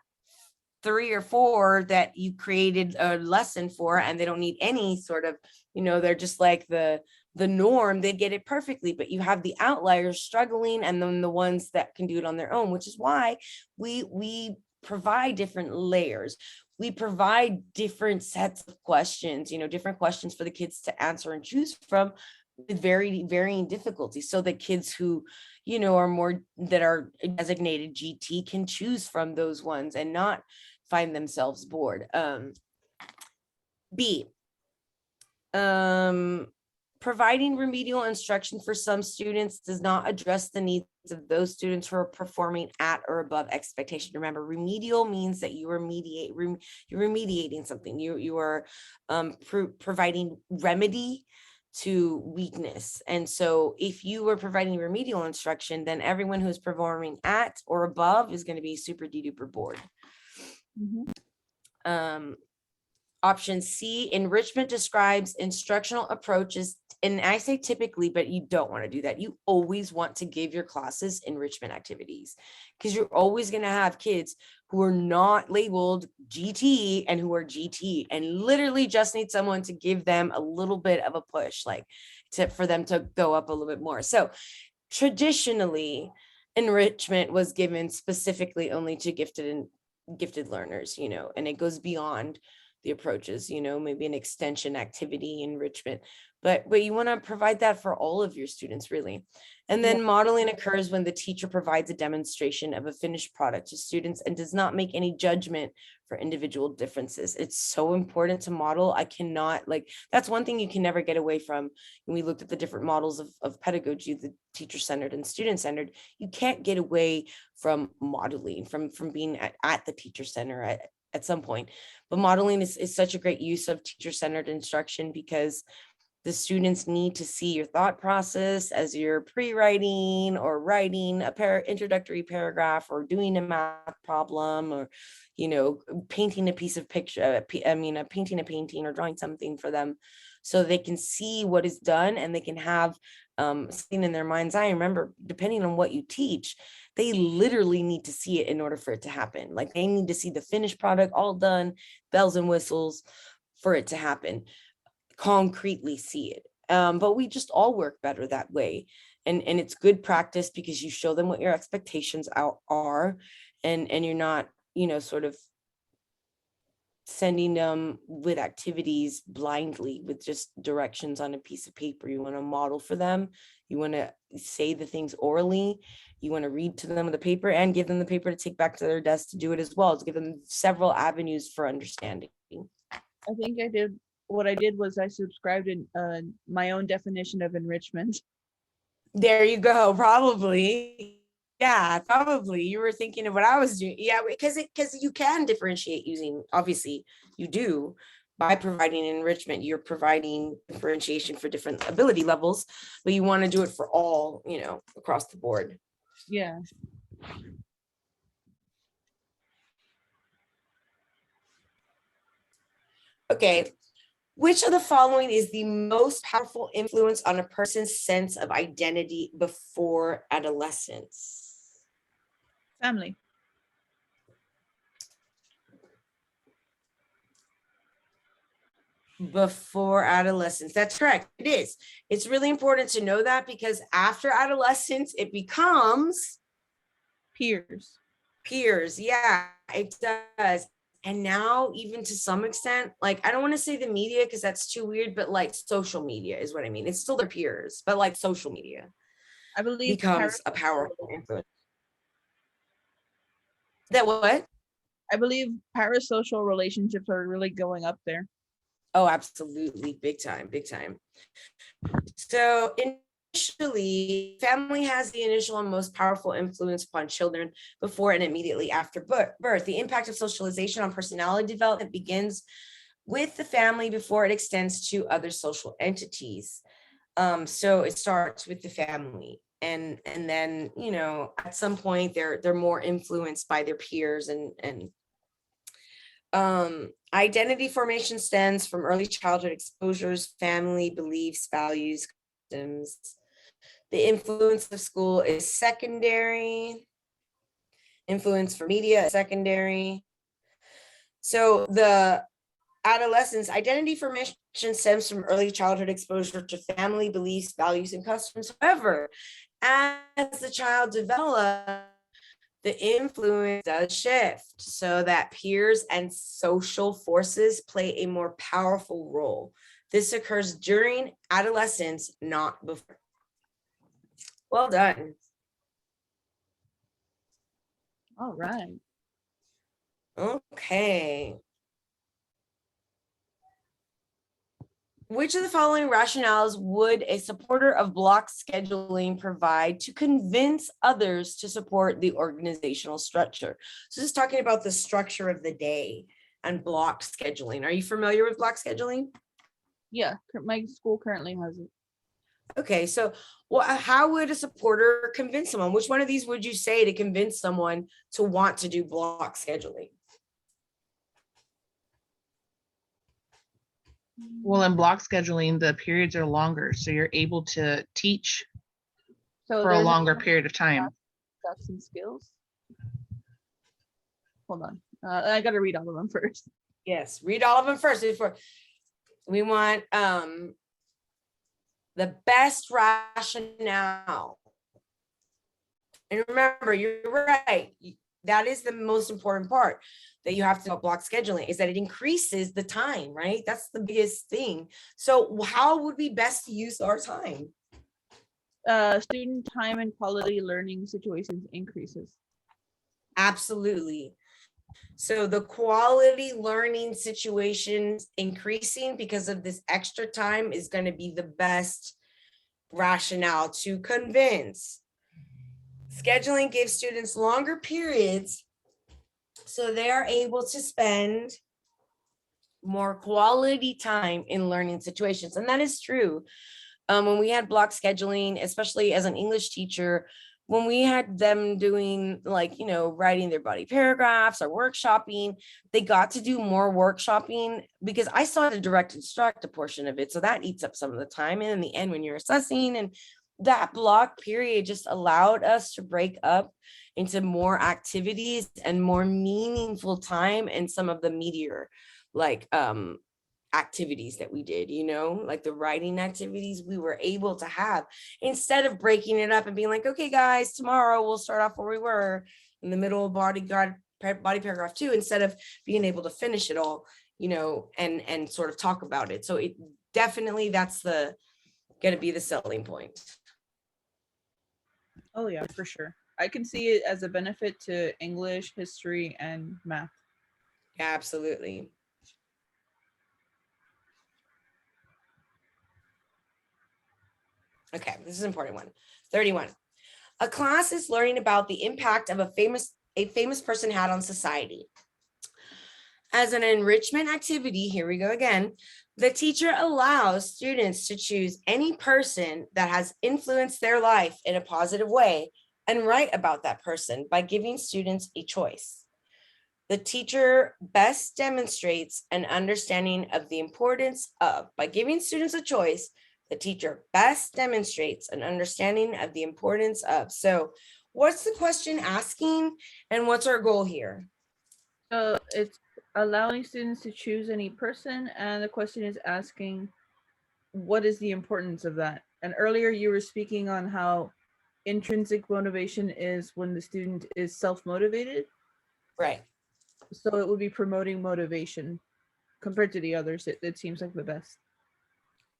3 or 4 that you created a lesson for, and they don't need any sort of, they're just like the norm, they get it perfectly, but you have the outliers struggling and then the ones that can do it on their own, which is why we provide different layers. We provide different sets of questions, different questions for the kids to answer and choose from with varying difficulties. So the kids who, are more that are designated GT can choose from those ones and not find themselves bored. B, providing remedial instruction for some students does not address the needs of those students who are performing at or above expectation. Remember, remedial means that you are you're remediating something. You are providing remedy to weakness. And so if you were providing remedial instruction, then everyone who's performing at or above is going to be super duper bored. Option C, enrichment describes instructional approaches. And I say typically, but you don't want to do that. You always want to give your classes enrichment activities because you're always going to have kids who are not labeled GT and who are GT and literally just need someone to give them a little bit of a push, for them to go up a little bit more. So traditionally, enrichment was given specifically only to gifted learners, and it goes beyond the approaches, maybe an extension activity enrichment, but you want to provide that for all of your students, really. And then modeling occurs when the teacher provides a demonstration of a finished product to students and does not make any judgment for individual differences. It's so important to model. I cannot, that's one thing you can never get away from. When we looked at the different models of pedagogy, the teacher-centered and student-centered, you can't get away from modeling, from being at the teacher center at some point. But modeling is such a great use of teacher-centered instruction because the students need to see your thought process as you're pre-writing or writing introductory paragraph or doing a math problem or, painting a piece of picture, painting a painting or drawing something for them so they can see what is done and they can have something in their mind's eye. Remember, depending on what you teach, they literally need to see it in order for it to happen. They need to see the finished product all done, bells and whistles for it to happen, concretely see it. But we just all work better that way. And it's good practice because you show them what your expectations are and you're not, sort of sending them with activities blindly with just directions on a piece of paper. You want to model for them. You want to say the things orally. You want to read to them the paper and give them the paper to take back to their desk to do it as well, to give them several avenues for understanding. I think what I did was I subscribed in my own definition of enrichment. There you go. Probably. Yeah, probably. You were thinking of what I was doing. Yeah, because you can differentiate using, obviously you do, by providing enrichment, you're providing differentiation for different ability levels, but you want to do it for all, across the board. Yeah. Okay. Which of the following is the most powerful influence on a person's sense of identity before adolescence? Family. before adolescence. That's correct. It is. It's really important to know that, because after adolescence, it becomes Peers. peers. Yeah, it does. And now, even to some extent, like, I don't want to say the media because that's too weird, but like social media is what I mean. It's still their peers, but like social media I believe becomes a powerful influence. That what? I believe parasocial relationships are really going up there. Oh, absolutely. Big time, big time. So initially, family has the initial and most powerful influence upon children before and immediately after birth. The impact of socialization on personality development begins with the family before it extends to other social entities. So it starts with the family. And then, you know, at some point they're more influenced by their peers and identity formation stems from early childhood exposures, family beliefs, values, customs. The influence of school is secondary. Influence for media is secondary. So the adolescence identity formation stems from early childhood exposure to family beliefs, values, and customs. However, as the child develops, the influence does shift so that peers and social forces play a more powerful role. This occurs during adolescence, not before. Well done. All right. Okay. Which of the following rationales would a supporter of block scheduling provide to convince others to support the organizational structure? So this is talking about the structure of the day and block scheduling. Are you familiar with block scheduling? Yeah, my school currently has it. Okay, so how would a supporter convince someone? Which one of these would you say to convince someone to want to do block scheduling? Well, in block scheduling, the periods are longer, so you're able to teach So for a there's longer period of time. That's some skills. Hold on. I got to read all of them first. Yes, read all of them first before we want the best rationale. And remember, you're right. That is the most important part that you have to block scheduling, is that it increases the time, right? That's the biggest thing. So how would we best use our time? Student time and quality learning situations increases. Absolutely. So the quality learning situations increasing because of this extra time is going to be the best rationale to convince. Scheduling gives students longer periods so they are able to spend more quality time in learning situations. And that is true. When we had block scheduling, especially as an English teacher, when we had them doing, like, you know, writing their body paragraphs or workshopping, they got to do more workshopping because I saw the direct instruct a portion of it. So that eats up some of the time. And in the end, when you're assessing, and that block period just allowed us to break up into more activities and more meaningful time in some of the meatier, like activities that we did, you know, like the writing activities we were able to have, instead of breaking it up and being like, okay, guys, tomorrow we'll start off where we were in the middle of body paragraph 2, instead of being able to finish it all, you know, and sort of talk about it. So it definitely, that's going to be the selling point. Oh yeah, for sure. I can see it as a benefit to English, history, and math. Yeah, absolutely. Okay, this is an important one. 31. A class is learning about the impact of a famous person had on society. As an enrichment activity, here we go again, the teacher allows students to choose any person that has influenced their life in a positive way and write about that person by giving students a choice. The teacher best demonstrates an understanding of the importance of, by giving students a choice, the teacher best demonstrates an understanding of the importance of. So what's the question asking and what's our goal here? It's allowing students to choose any person, and the question is asking, what is the importance of that? And earlier you were speaking on how intrinsic motivation is when the student is self-motivated. Right. So it would be promoting motivation compared to the others. It seems like the best.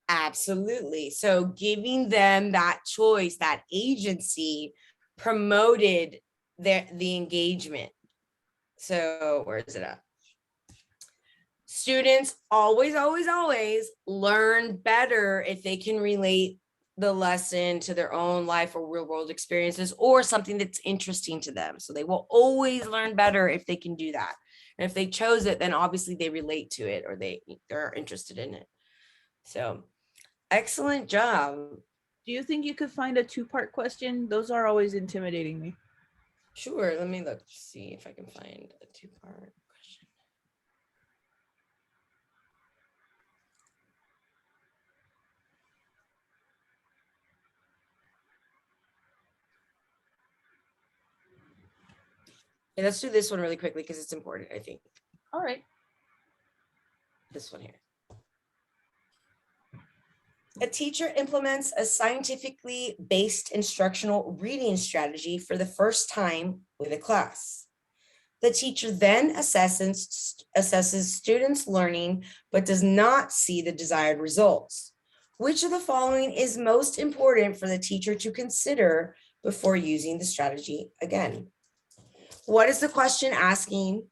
Absolutely. So giving them that choice, that agency promoted the engagement. So where is it at? Students always, always, always learn better if they can relate the lesson to their own life or real world experiences or something that's interesting to them. So they will always learn better if they can do that. And if they chose it, then obviously they relate to it or they're interested in it. So excellent job. Do you think you could find a two-part question? Those are always intimidating me. Sure, let me look, see if I can find a two-part question. Okay, let's do this one really quickly because it's important, I think. All right. This one here. A teacher implements a scientifically based instructional reading strategy for the first time with a class. The teacher then assesses students' learning, but does not see the desired results. Which of the following is most important for the teacher to consider before using the strategy again? What is the question asking?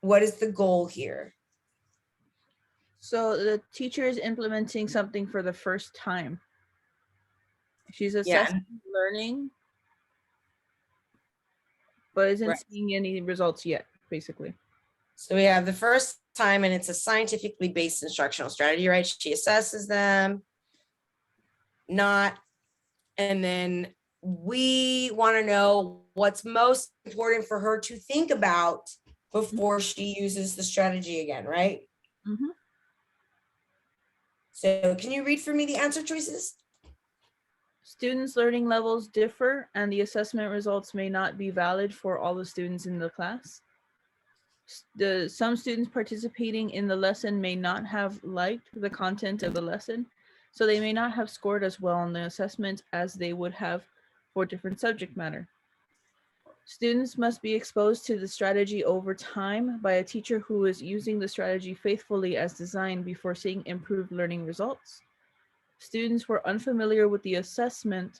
What is the goal here? So the teacher is implementing something for the first time. She's assessing learning, but isn't Right. seeing any results yet, basically. So we have the first time, and it's a scientifically based instructional strategy, right? She assesses them, not, and then we want to know what's most important for her to think about before she uses the strategy again, right? Mhm. So can you read for me the answer choices? Students' learning levels differ, and the assessment results may not be valid for all the students in the class. Some students participating in the lesson may not have liked the content of the lesson, so they may not have scored as well on the assessment as they would have for different subject matter. Students must be exposed to the strategy over time by a teacher who is using the strategy faithfully as designed before seeing improved learning results. Students were unfamiliar with the assessment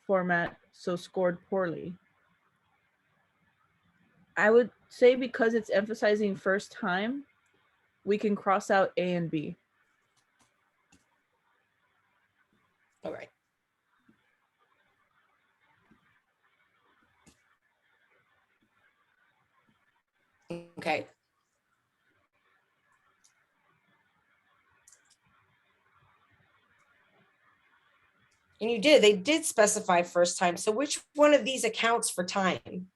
format, so scored poorly. I would say because it's emphasizing first time, we can cross out A and B. All right. Okay. And you did, they did specify first time. So which one of these accounts for time?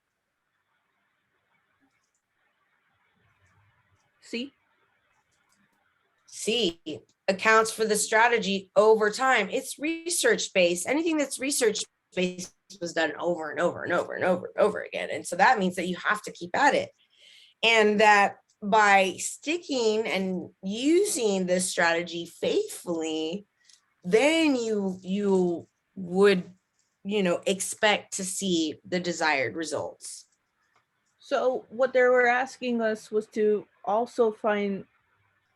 See? C, accounts for the strategy over time. It's research-based. Anything that's research-based was done over and over and over and over and over again. And so that means that you have to keep at it. And that by sticking and using this strategy faithfully, then you would, expect to see the desired results. So what they were asking us was to also find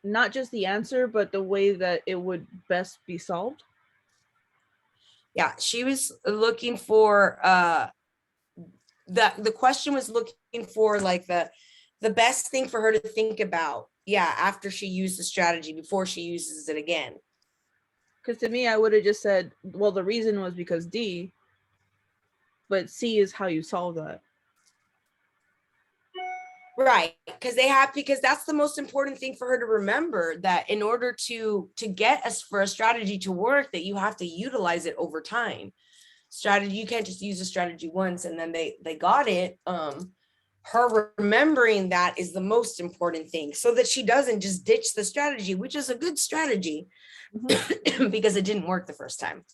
not just the answer, but the way that it would best be solved. Yeah, she was looking for the question was looking for like the best thing for her to think about, after she used the strategy before she uses it again. Because to me, I would have just said, well, the reason was because D, but C is how you solve that. Right, because that's the most important thing for her to remember, that in order to get us for a strategy to work, that you have to utilize it over time. Strategy, you can't just use a strategy once and then they got it. Her remembering that is the most important thing, so that she doesn't just ditch the strategy, which is a good strategy, because it didn't work the first time.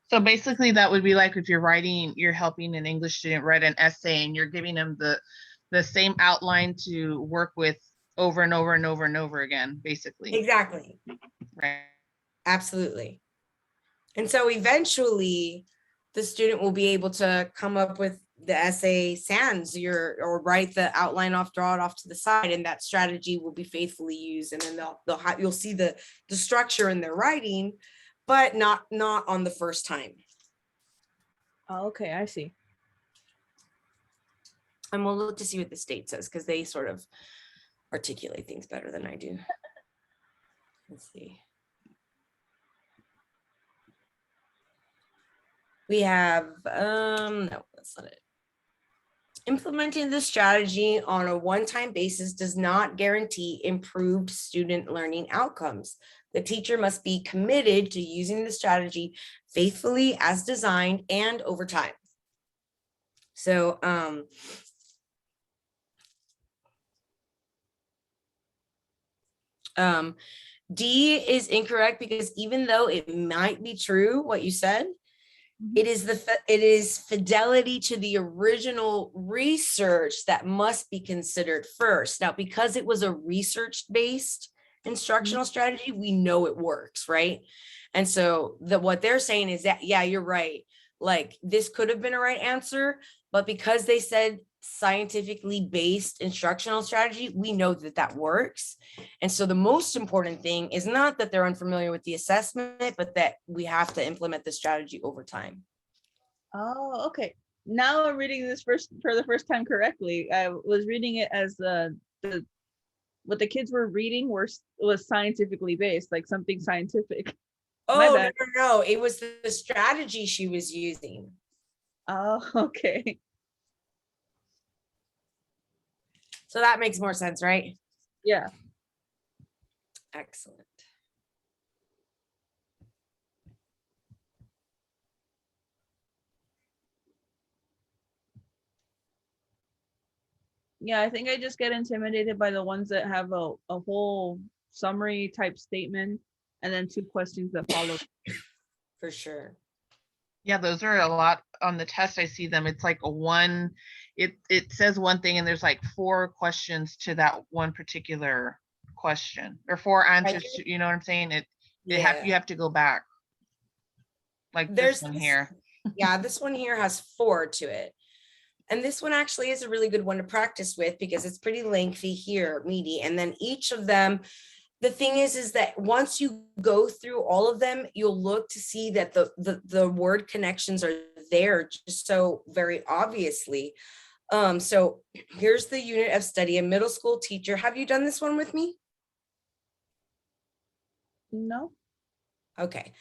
So basically that would be like if you're helping an English student write an essay and you're giving them the same outline to work with over and over and over and over again, basically, Exactly. right? Absolutely. And so eventually the student will be able to come up with the essay sans or write the outline off, draw it off to the side, and that strategy will be faithfully used. And then you'll see the structure in their writing, but not on the first time. Oh, okay, I see. And we'll look to see what the state says, because they sort of articulate things better than I do. Let's see. We have, no, that's not it. Implementing the strategy on a one-time basis does not guarantee improved student learning outcomes. The teacher must be committed to using the strategy faithfully as designed and over time. So, D is incorrect, because even though it might be true what you said, it is fidelity to the original research that must be considered first. Now, because it was a research-based instructional strategy, we know it works, right? And so what they're saying is that, yeah, you're right. Like, this could have been a right answer, but because they said scientifically based instructional strategy, we know that that works. And so the most important thing is not that they're unfamiliar with the assessment, but that we have to implement the strategy over time. Oh, okay. Now I'm reading this for the first time correctly. I was reading it as what the kids were reading was scientifically based, like something scientific. Oh, bad. no, it was the strategy she was using. Oh, okay. So that makes more sense, right? Yeah. Excellent. Yeah, I think I just get intimidated by the ones that have a whole summary type statement and then 2 questions that follow. For sure. Yeah, those are a lot on the test. I see them. It's like it says one thing and there's like 4 questions to that one particular question, or 4 answers to, you know what I'm saying? You have to go back. Like There's this one here. Yeah, this one here has 4 to it. And this one actually is a really good one to practice with, because it's pretty lengthy here, meaty. And then each of them, the thing is that once you go through all of them, you'll look to see that the word connections are there just so very obviously. So here's the unit of study, a middle school teacher. Have you done this one with me? No. Okay.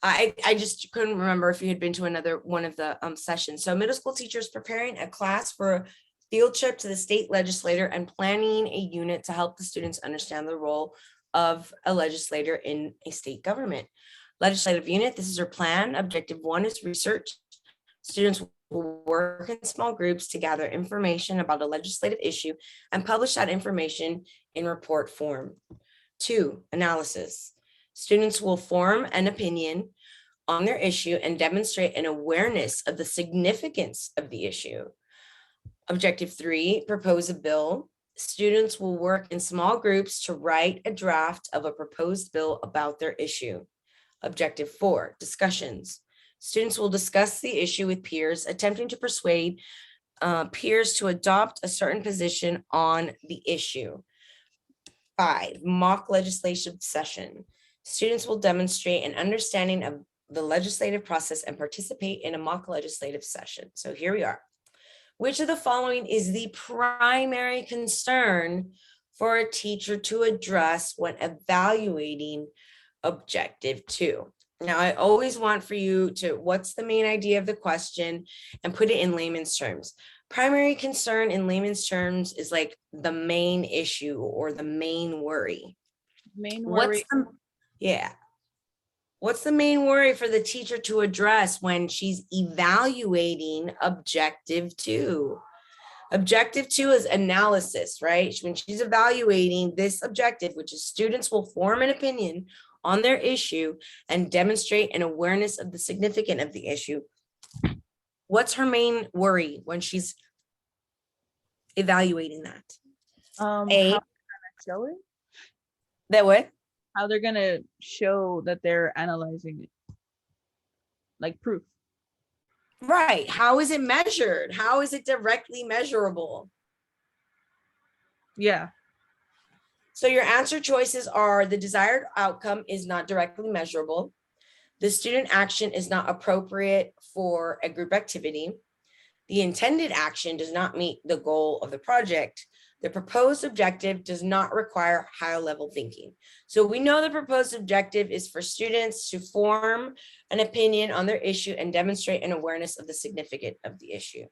I just couldn't remember if you had been to another one of the sessions. So middle school teachers preparing a class for a field trip to the state legislature and planning a unit to help the students understand the role of a legislator in a state government. Legislative unit, this is our plan. Objective 1 is research. Students will work in small groups to gather information about a legislative issue and publish that information in report form. 2, analysis. Students will form an opinion on their issue and demonstrate an awareness of the significance of the issue. Objective 3, propose a bill. Students will work in small groups to write a draft of a proposed bill about their issue. Objective 4, discussions. Students will discuss the issue with peers, attempting to persuade peers to adopt a certain position on the issue. 5, mock legislative session. Students will demonstrate an understanding of the legislative process and participate in a mock legislative session. So here we are. Which of the following is the primary concern for a teacher to address when evaluating objective 2? Now, I always want for you to, what's the main idea of the question, and put it in layman's terms. Primary concern in layman's terms is like the main issue or the main worry. Main worry. What's the main worry for the teacher to address when she's evaluating objective 2? Objective 2 is analysis, right? When she's evaluating this objective, which is students will form an opinion on their issue and demonstrate an awareness of the significance of the issue. What's her main worry when she's evaluating that? How A, they're gonna show it? that what? How they're gonna show that they're analyzing it? Like proof. Right. How is it measured? How is it directly measurable? Yeah. So your answer choices are: the desired outcome is not directly measurable. The student action is not appropriate for a group activity. The intended action does not meet the goal of the project. The proposed objective does not require higher level thinking. So we know the proposed objective is for students to form an opinion on their issue and demonstrate an awareness of the significance of the issue.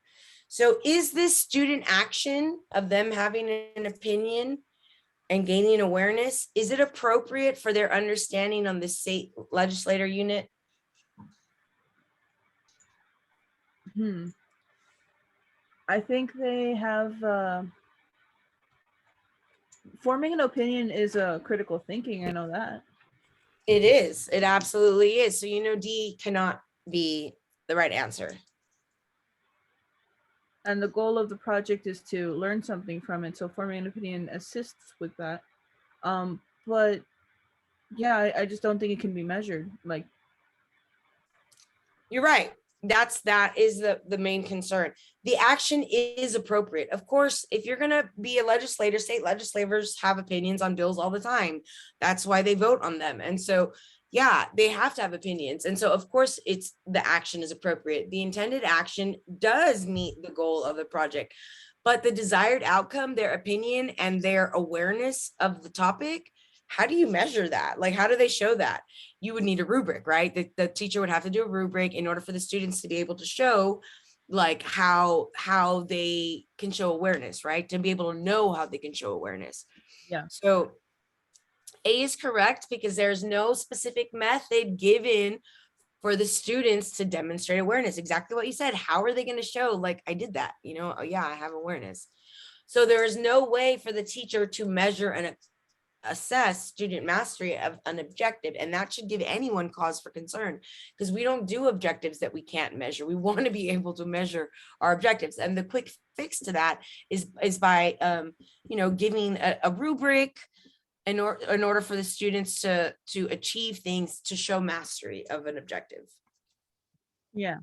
So is this student action of them having an opinion and gaining awareness, is it appropriate for their understanding on the state legislator unit? I think they have forming an opinion is a critical thinking. I know that. It is. It absolutely is. So, D cannot be the right answer. And the goal of the project is to learn something from it. So forming an opinion assists with that. But yeah, I just don't think it can be measured. Like, You're right. That is the main concern. The action is appropriate. Of course, if you're going to be a legislator, state legislators have opinions on bills all the time. That's why they vote on them. And so, yeah, they have to have opinions. And so, of course, it's the action is appropriate. The intended action does meet the goal of the project, but the desired outcome, their opinion and their awareness of the topic, how do you measure that? Like, how do they show that? You would need a rubric, right? The teacher would have to do a rubric in order for the students to be able to show like how they can show awareness, right? To be able to know how they can show awareness. Yeah. So A is correct because there's no specific method given for the students to demonstrate awareness. Exactly what you said. How are they going to show like I did that? Oh, yeah, I have awareness. So there is no way for the teacher to measure and assess student mastery of an objective, and that should give anyone cause for concern because we don't do objectives that we can't measure. We want to be able to measure our objectives, and the quick fix to that is by giving a rubric in order for the students to achieve things to show mastery of an objective. yeah.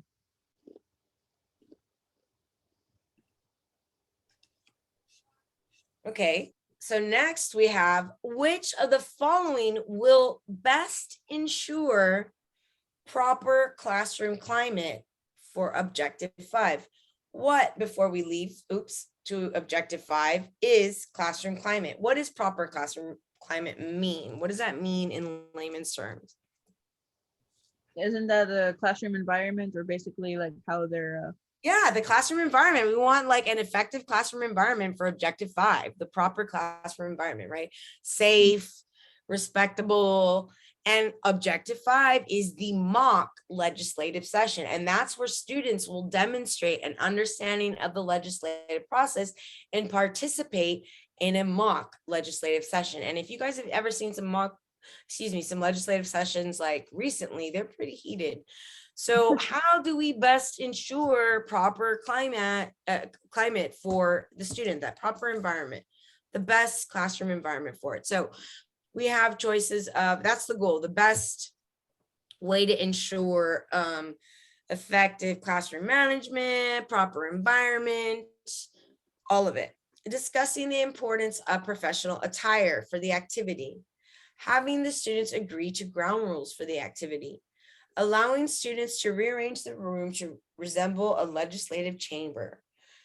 Okay. So next we have, which of the following will best ensure proper classroom climate for objective 5? What, before we leave, to objective 5, is classroom climate? What does proper classroom climate mean? What does that mean in layman's terms? Isn't that a classroom environment, or basically like how they're Yeah, the classroom environment. We want like an effective classroom environment for objective 5, the proper classroom environment, right? Safe, respectable. And objective 5 is the mock legislative session. And that's where students will demonstrate an understanding of the legislative process and participate in a mock legislative session. And if you guys have ever seen some legislative sessions like recently, they're pretty heated. So how do we best ensure proper climate for the student, that proper environment, the best classroom environment for it? So we have choices of, that's the goal, the best way to ensure effective classroom management, proper environment, all of it. Discussing the importance of professional attire for the activity, having the students agree to ground rules for the activity, allowing students to rearrange the room to resemble a legislative chamber,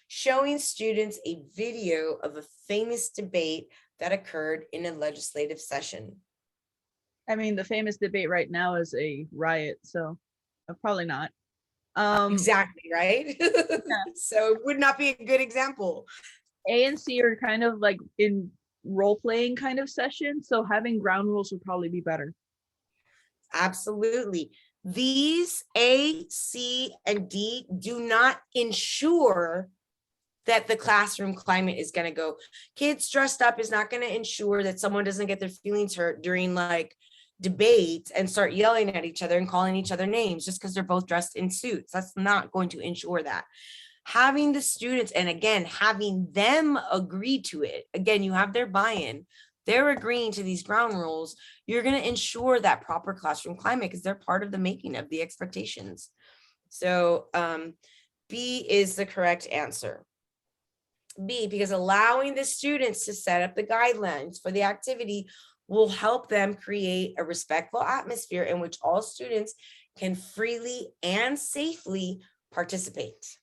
showing students a video of a famous debate that occurred in a legislative session. I mean, the famous debate right now is a riot, so probably not. Exactly, right? Yeah. So it would not be a good example. A and C are kind of like in role-playing kind of sessions, so having ground rules would probably be better. Absolutely. These A, C, and D do not ensure that the classroom climate is going to go. Kids dressed up is not going to ensure that someone doesn't get their feelings hurt during like debates and start yelling at each other and calling each other names just because they're both dressed in suits. That's not going to ensure that. having the students, and again, having them agree to it. Again, you have their buy-in. They're agreeing to these ground rules. You're going to ensure that proper classroom climate because they're part of the making of the expectations. So B is the correct answer. B, because allowing the students to set up the guidelines for the activity will help them create a respectful atmosphere in which all students can freely and safely participate.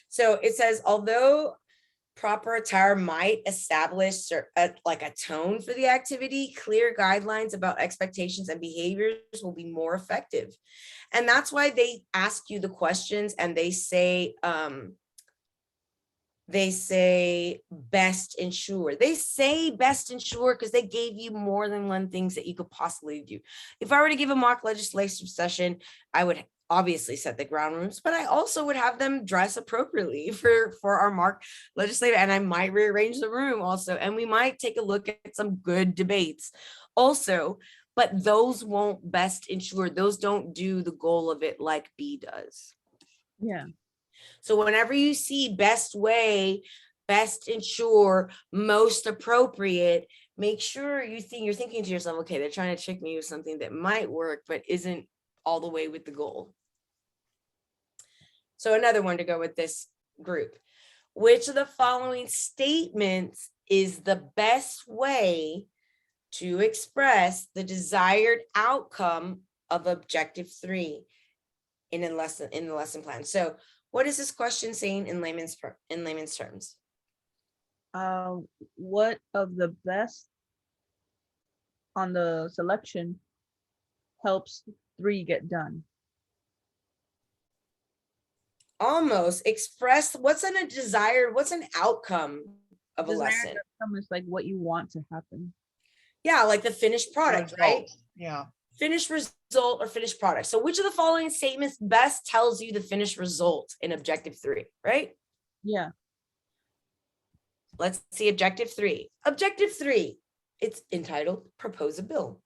So it says, although proper attire might establish like a tone for the activity, clear guidelines about expectations and behaviors will be more effective. And that's why they ask you the questions and they say best ensure. They say best ensure because they gave you more than one things that you could possibly do. If I were to give a mock legislative session, I would obviously set the ground rules, but I also would have them dress appropriately for our mock legislative, and I might rearrange the room also, and we might take a look at some good debates also, but those won't best ensure. Those don't do the goal of it like B does. Yeah. So whenever you see best way, best ensure, most appropriate, make sure you're thinking to yourself, okay, they're trying to trick me with something that might work, but isn't all the way with the goal. So another one to go with this group. Which of the following statements is the best way to express the desired outcome of objective 3 in the lesson plan? So what is this question saying in layman's terms? What of the best on the selection helps 3 get done? Almost express what's an outcome of a lesson. Outcome is like what you want to happen. Yeah, like the finished product, right? Result. Yeah. Finished result or finished product. So which of the following statements best tells you the finished result in objective 3, right? Yeah. Let's see objective 3. Objective 3, it's entitled Propose a Bill.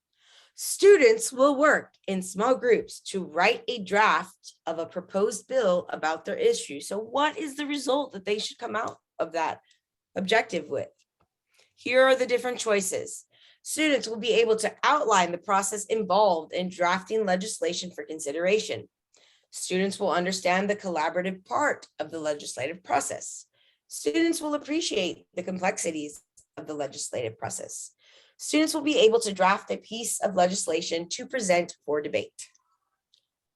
Students will work in small groups to write a draft of a proposed bill about their issue. So what is the result that they should come out of that objective with? Here are the different choices. Students will be able to outline the process involved in drafting legislation for consideration. Students will understand the collaborative part of the legislative process. Students will appreciate the complexities of the legislative process. Students will be able to draft a piece of legislation to present for debate.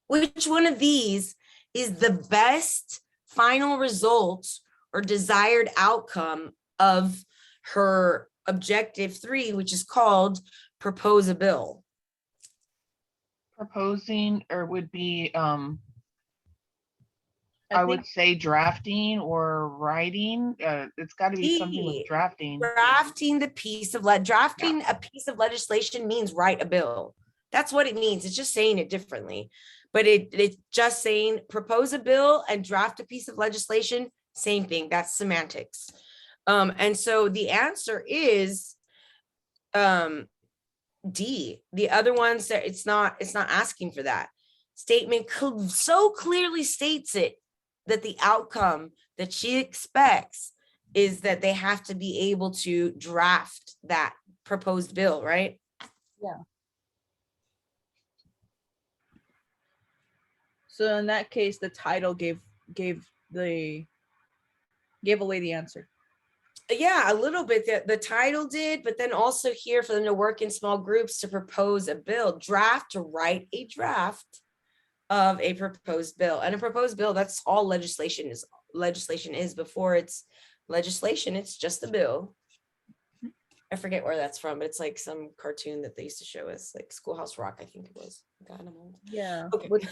Which one of these is the best final result or desired outcome of her objective 3, which is called propose a bill? Proposing, or would be I would say drafting or writing. It's got to be something with drafting. Drafting a piece of legislation means write a bill. That's what it means. It's just saying it differently, but it's just saying propose a bill and draft a piece of legislation. Same thing. That's semantics. And so the answer is D. The other ones that it's not asking for that. Statement so clearly states it that the outcome that she expects is that they have to be able to draft that proposed bill, right? Yeah. So in that case, the title gave away the answer. Yeah, a little bit. The title did, but then also here for them to work in small groups to propose a bill, to write a draft of a proposed bill. And a proposed bill, that's all legislation is. Legislation is. Before it's legislation, it's just a bill. I forget where that's from, but it's like some cartoon that they used to show us, like Schoolhouse Rock, I think it was. God, I'm old. Yeah. Okay. With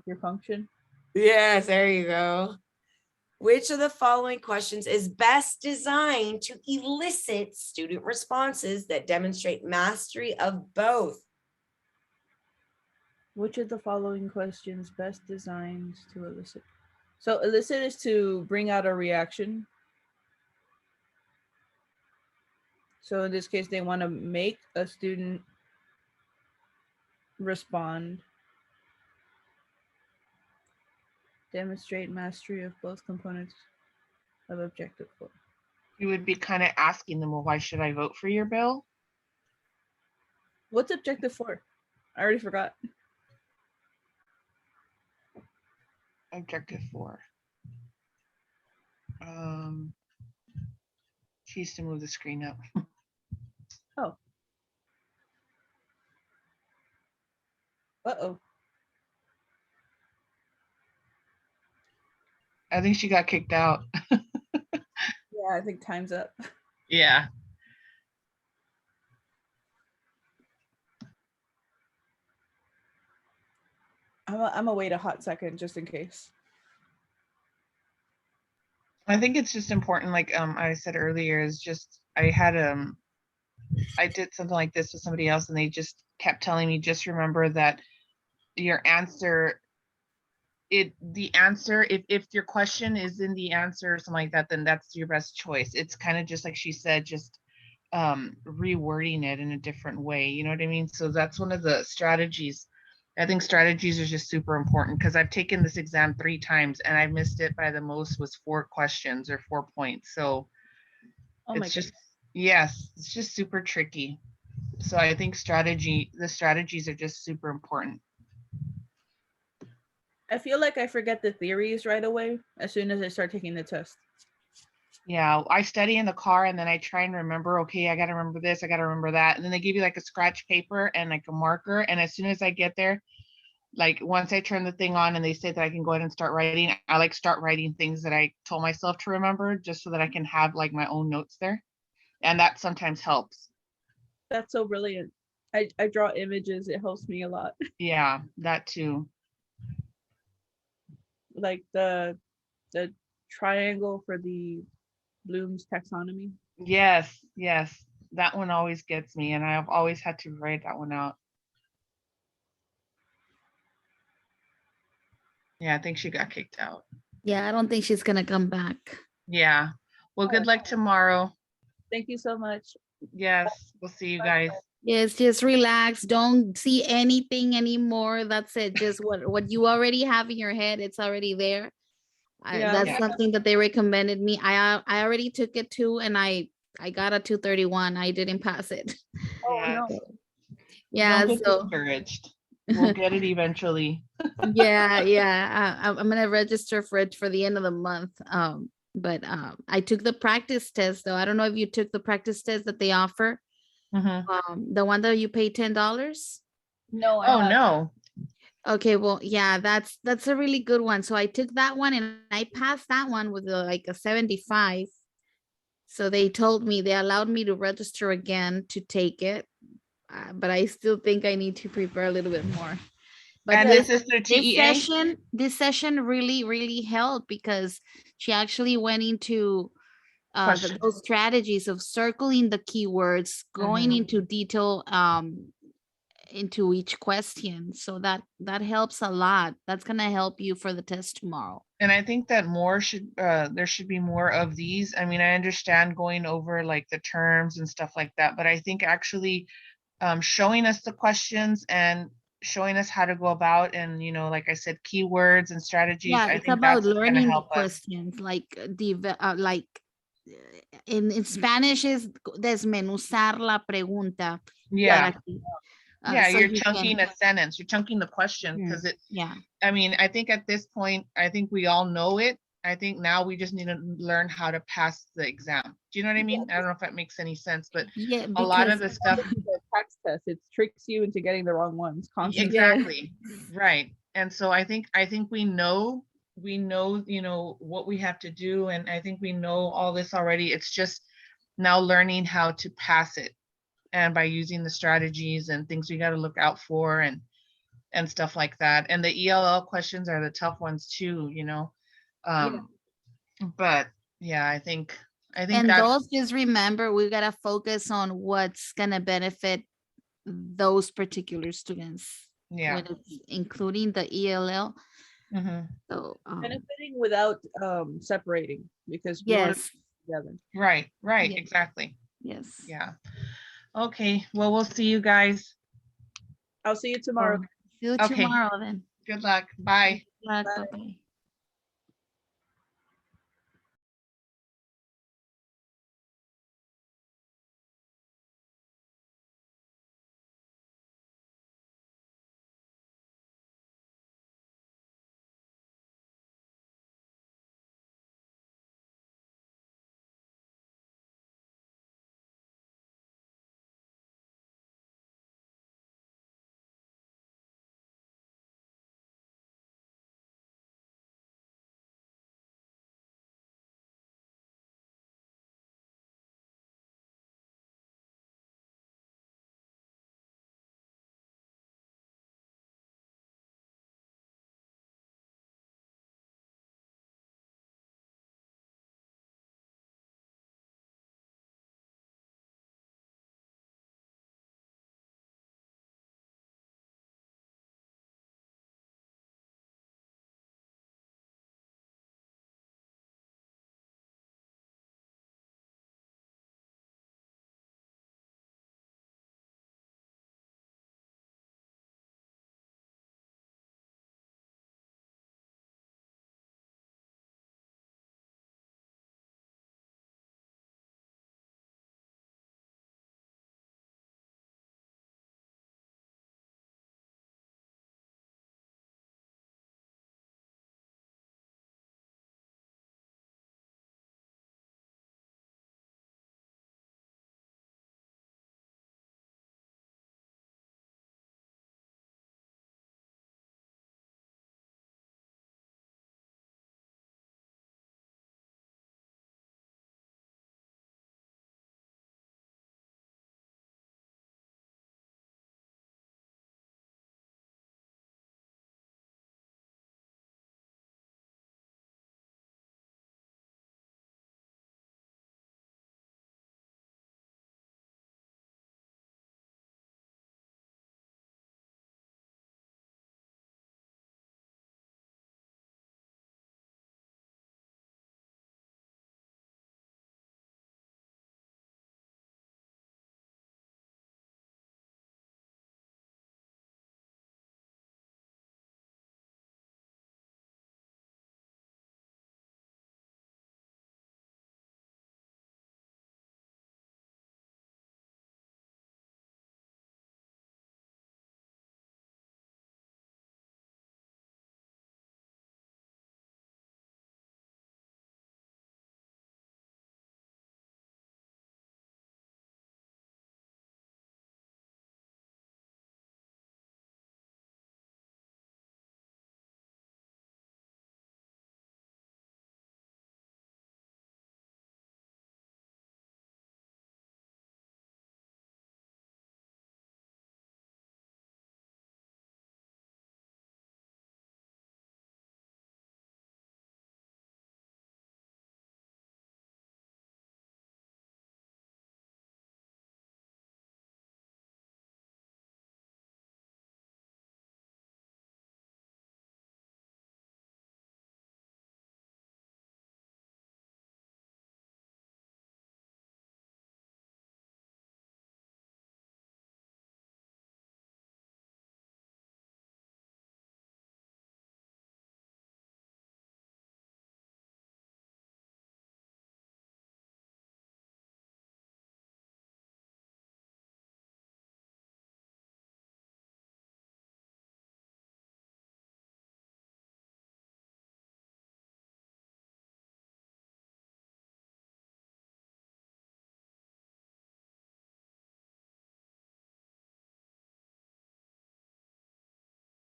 your function. Yes, there you go. Which of the following questions is best designed to elicit student responses that demonstrate mastery of both? Which of the following questions best designed to elicit? So elicit is to bring out a reaction. So in this case, they want to make a student respond. Demonstrate mastery of both components of objective 4. You would be kind of asking them, well, why should I vote for your bill? What's objective 4? I already forgot. Objective 4. She used to move the screen up. Oh. Uh-oh. I think she got kicked out. Yeah, I think time's up. Yeah. I'm gonna wait a hot second just in case. I think it's just important, like I said earlier, is just I did something like this with somebody else and they just kept telling me, just remember that your answer, the answer, if your question is in the answer or something like that, then that's your best choice. It's kind of just like she said, just rewording it in a different way, you know what I mean? So that's one of the strategies. I think strategies are just super important because I've taken this exam 3 times and I missed it by the most was 4 questions or 4 points. So Oh my it's just, yes, it's just super tricky. So I think the strategies are just super important. I feel like I forget the theories right away as soon as I start taking the test. Yeah, I study in the car and then I try and remember, okay, I got to remember this, I got to remember that. And then they give you like a scratch paper and like a marker. And as soon as I get there, like once I turn the thing on and they say that I can go ahead and start writing, I like start writing things that I told myself to remember just so that I can have like my own notes there. And that sometimes helps. That's so brilliant. I draw images. It helps me a lot. Yeah, that too. Like the triangle for the Bloom's taxonomy. Yes, yes. That one always gets me and I've always had to write that one out. Yeah, I think she got kicked out. Yeah, I don't think she's gonna come back. Yeah. Well, good luck tomorrow. Thank you so much. Yes, we'll see you guys. Yes, just relax. Don't see anything anymore. That's it. Just what you already have in your head, it's already there. Yeah. That's Yeah. something that they recommended me. I already took it too, and I got a 231. I didn't pass it. Oh Yeah. no. Yeah, Don't get so discouraged. We'll get it eventually. yeah. I'm gonna register for it for the end of the month. But I took the practice test though. I don't know if you took the practice test that they offer. Mhm. The one that you pay $10. No. Oh, no. Okay, well, yeah, that's a really good one. So I took that one and I passed that one with like a 75. So they told me, they allowed me to register again to take it. But I still think I need to prepare a little bit more. But And this is through this TEA? session really helped because she actually went into Question. those strategies of circling the keywords, going Mhm. into detail into each question. So that helps a lot. That's gonna help you for the test tomorrow. And I think that there should be more of these. I mean, I understand going over like the terms and stuff like that, but I think actually showing us the questions and showing us how to go about and, you know, like I said, keywords and strategies. Yeah, I it's think about that's what's gonna learning the help us. questions, like in Spanish is desmenuzar la pregunta. Yeah. para que, Yeah, so you're you chunking can- a sentence, you're chunking the question because it, yeah. I mean, I think at this point, I think we all know it. I think now we just need to learn how to pass the exam. Do you know what I mean? I don't know if that makes any sense, but Yeah, a lot of because the stuff, The tax test, it tricks you into getting the wrong ones constantly. exactly, right. And so I think we know, you know, what we have to do. And I think we know all this already. It's just now learning how to pass it. And by using the strategies and things we got to look out for and stuff like that. And the ELL questions are the tough ones too, you know. But yeah, I think and that's, those, just remember, we gotta focus on what's gonna benefit those particular students. yeah. when it's including the ELL. Mhm. So Benefiting without separating because we want to yes, be together. Right, Yeah. exactly. yes. Yeah. Okay, well, we'll see you guys. I'll see you tomorrow. See you Okay. tomorrow then. Good luck. Bye. Bye. Bye. Bye-bye.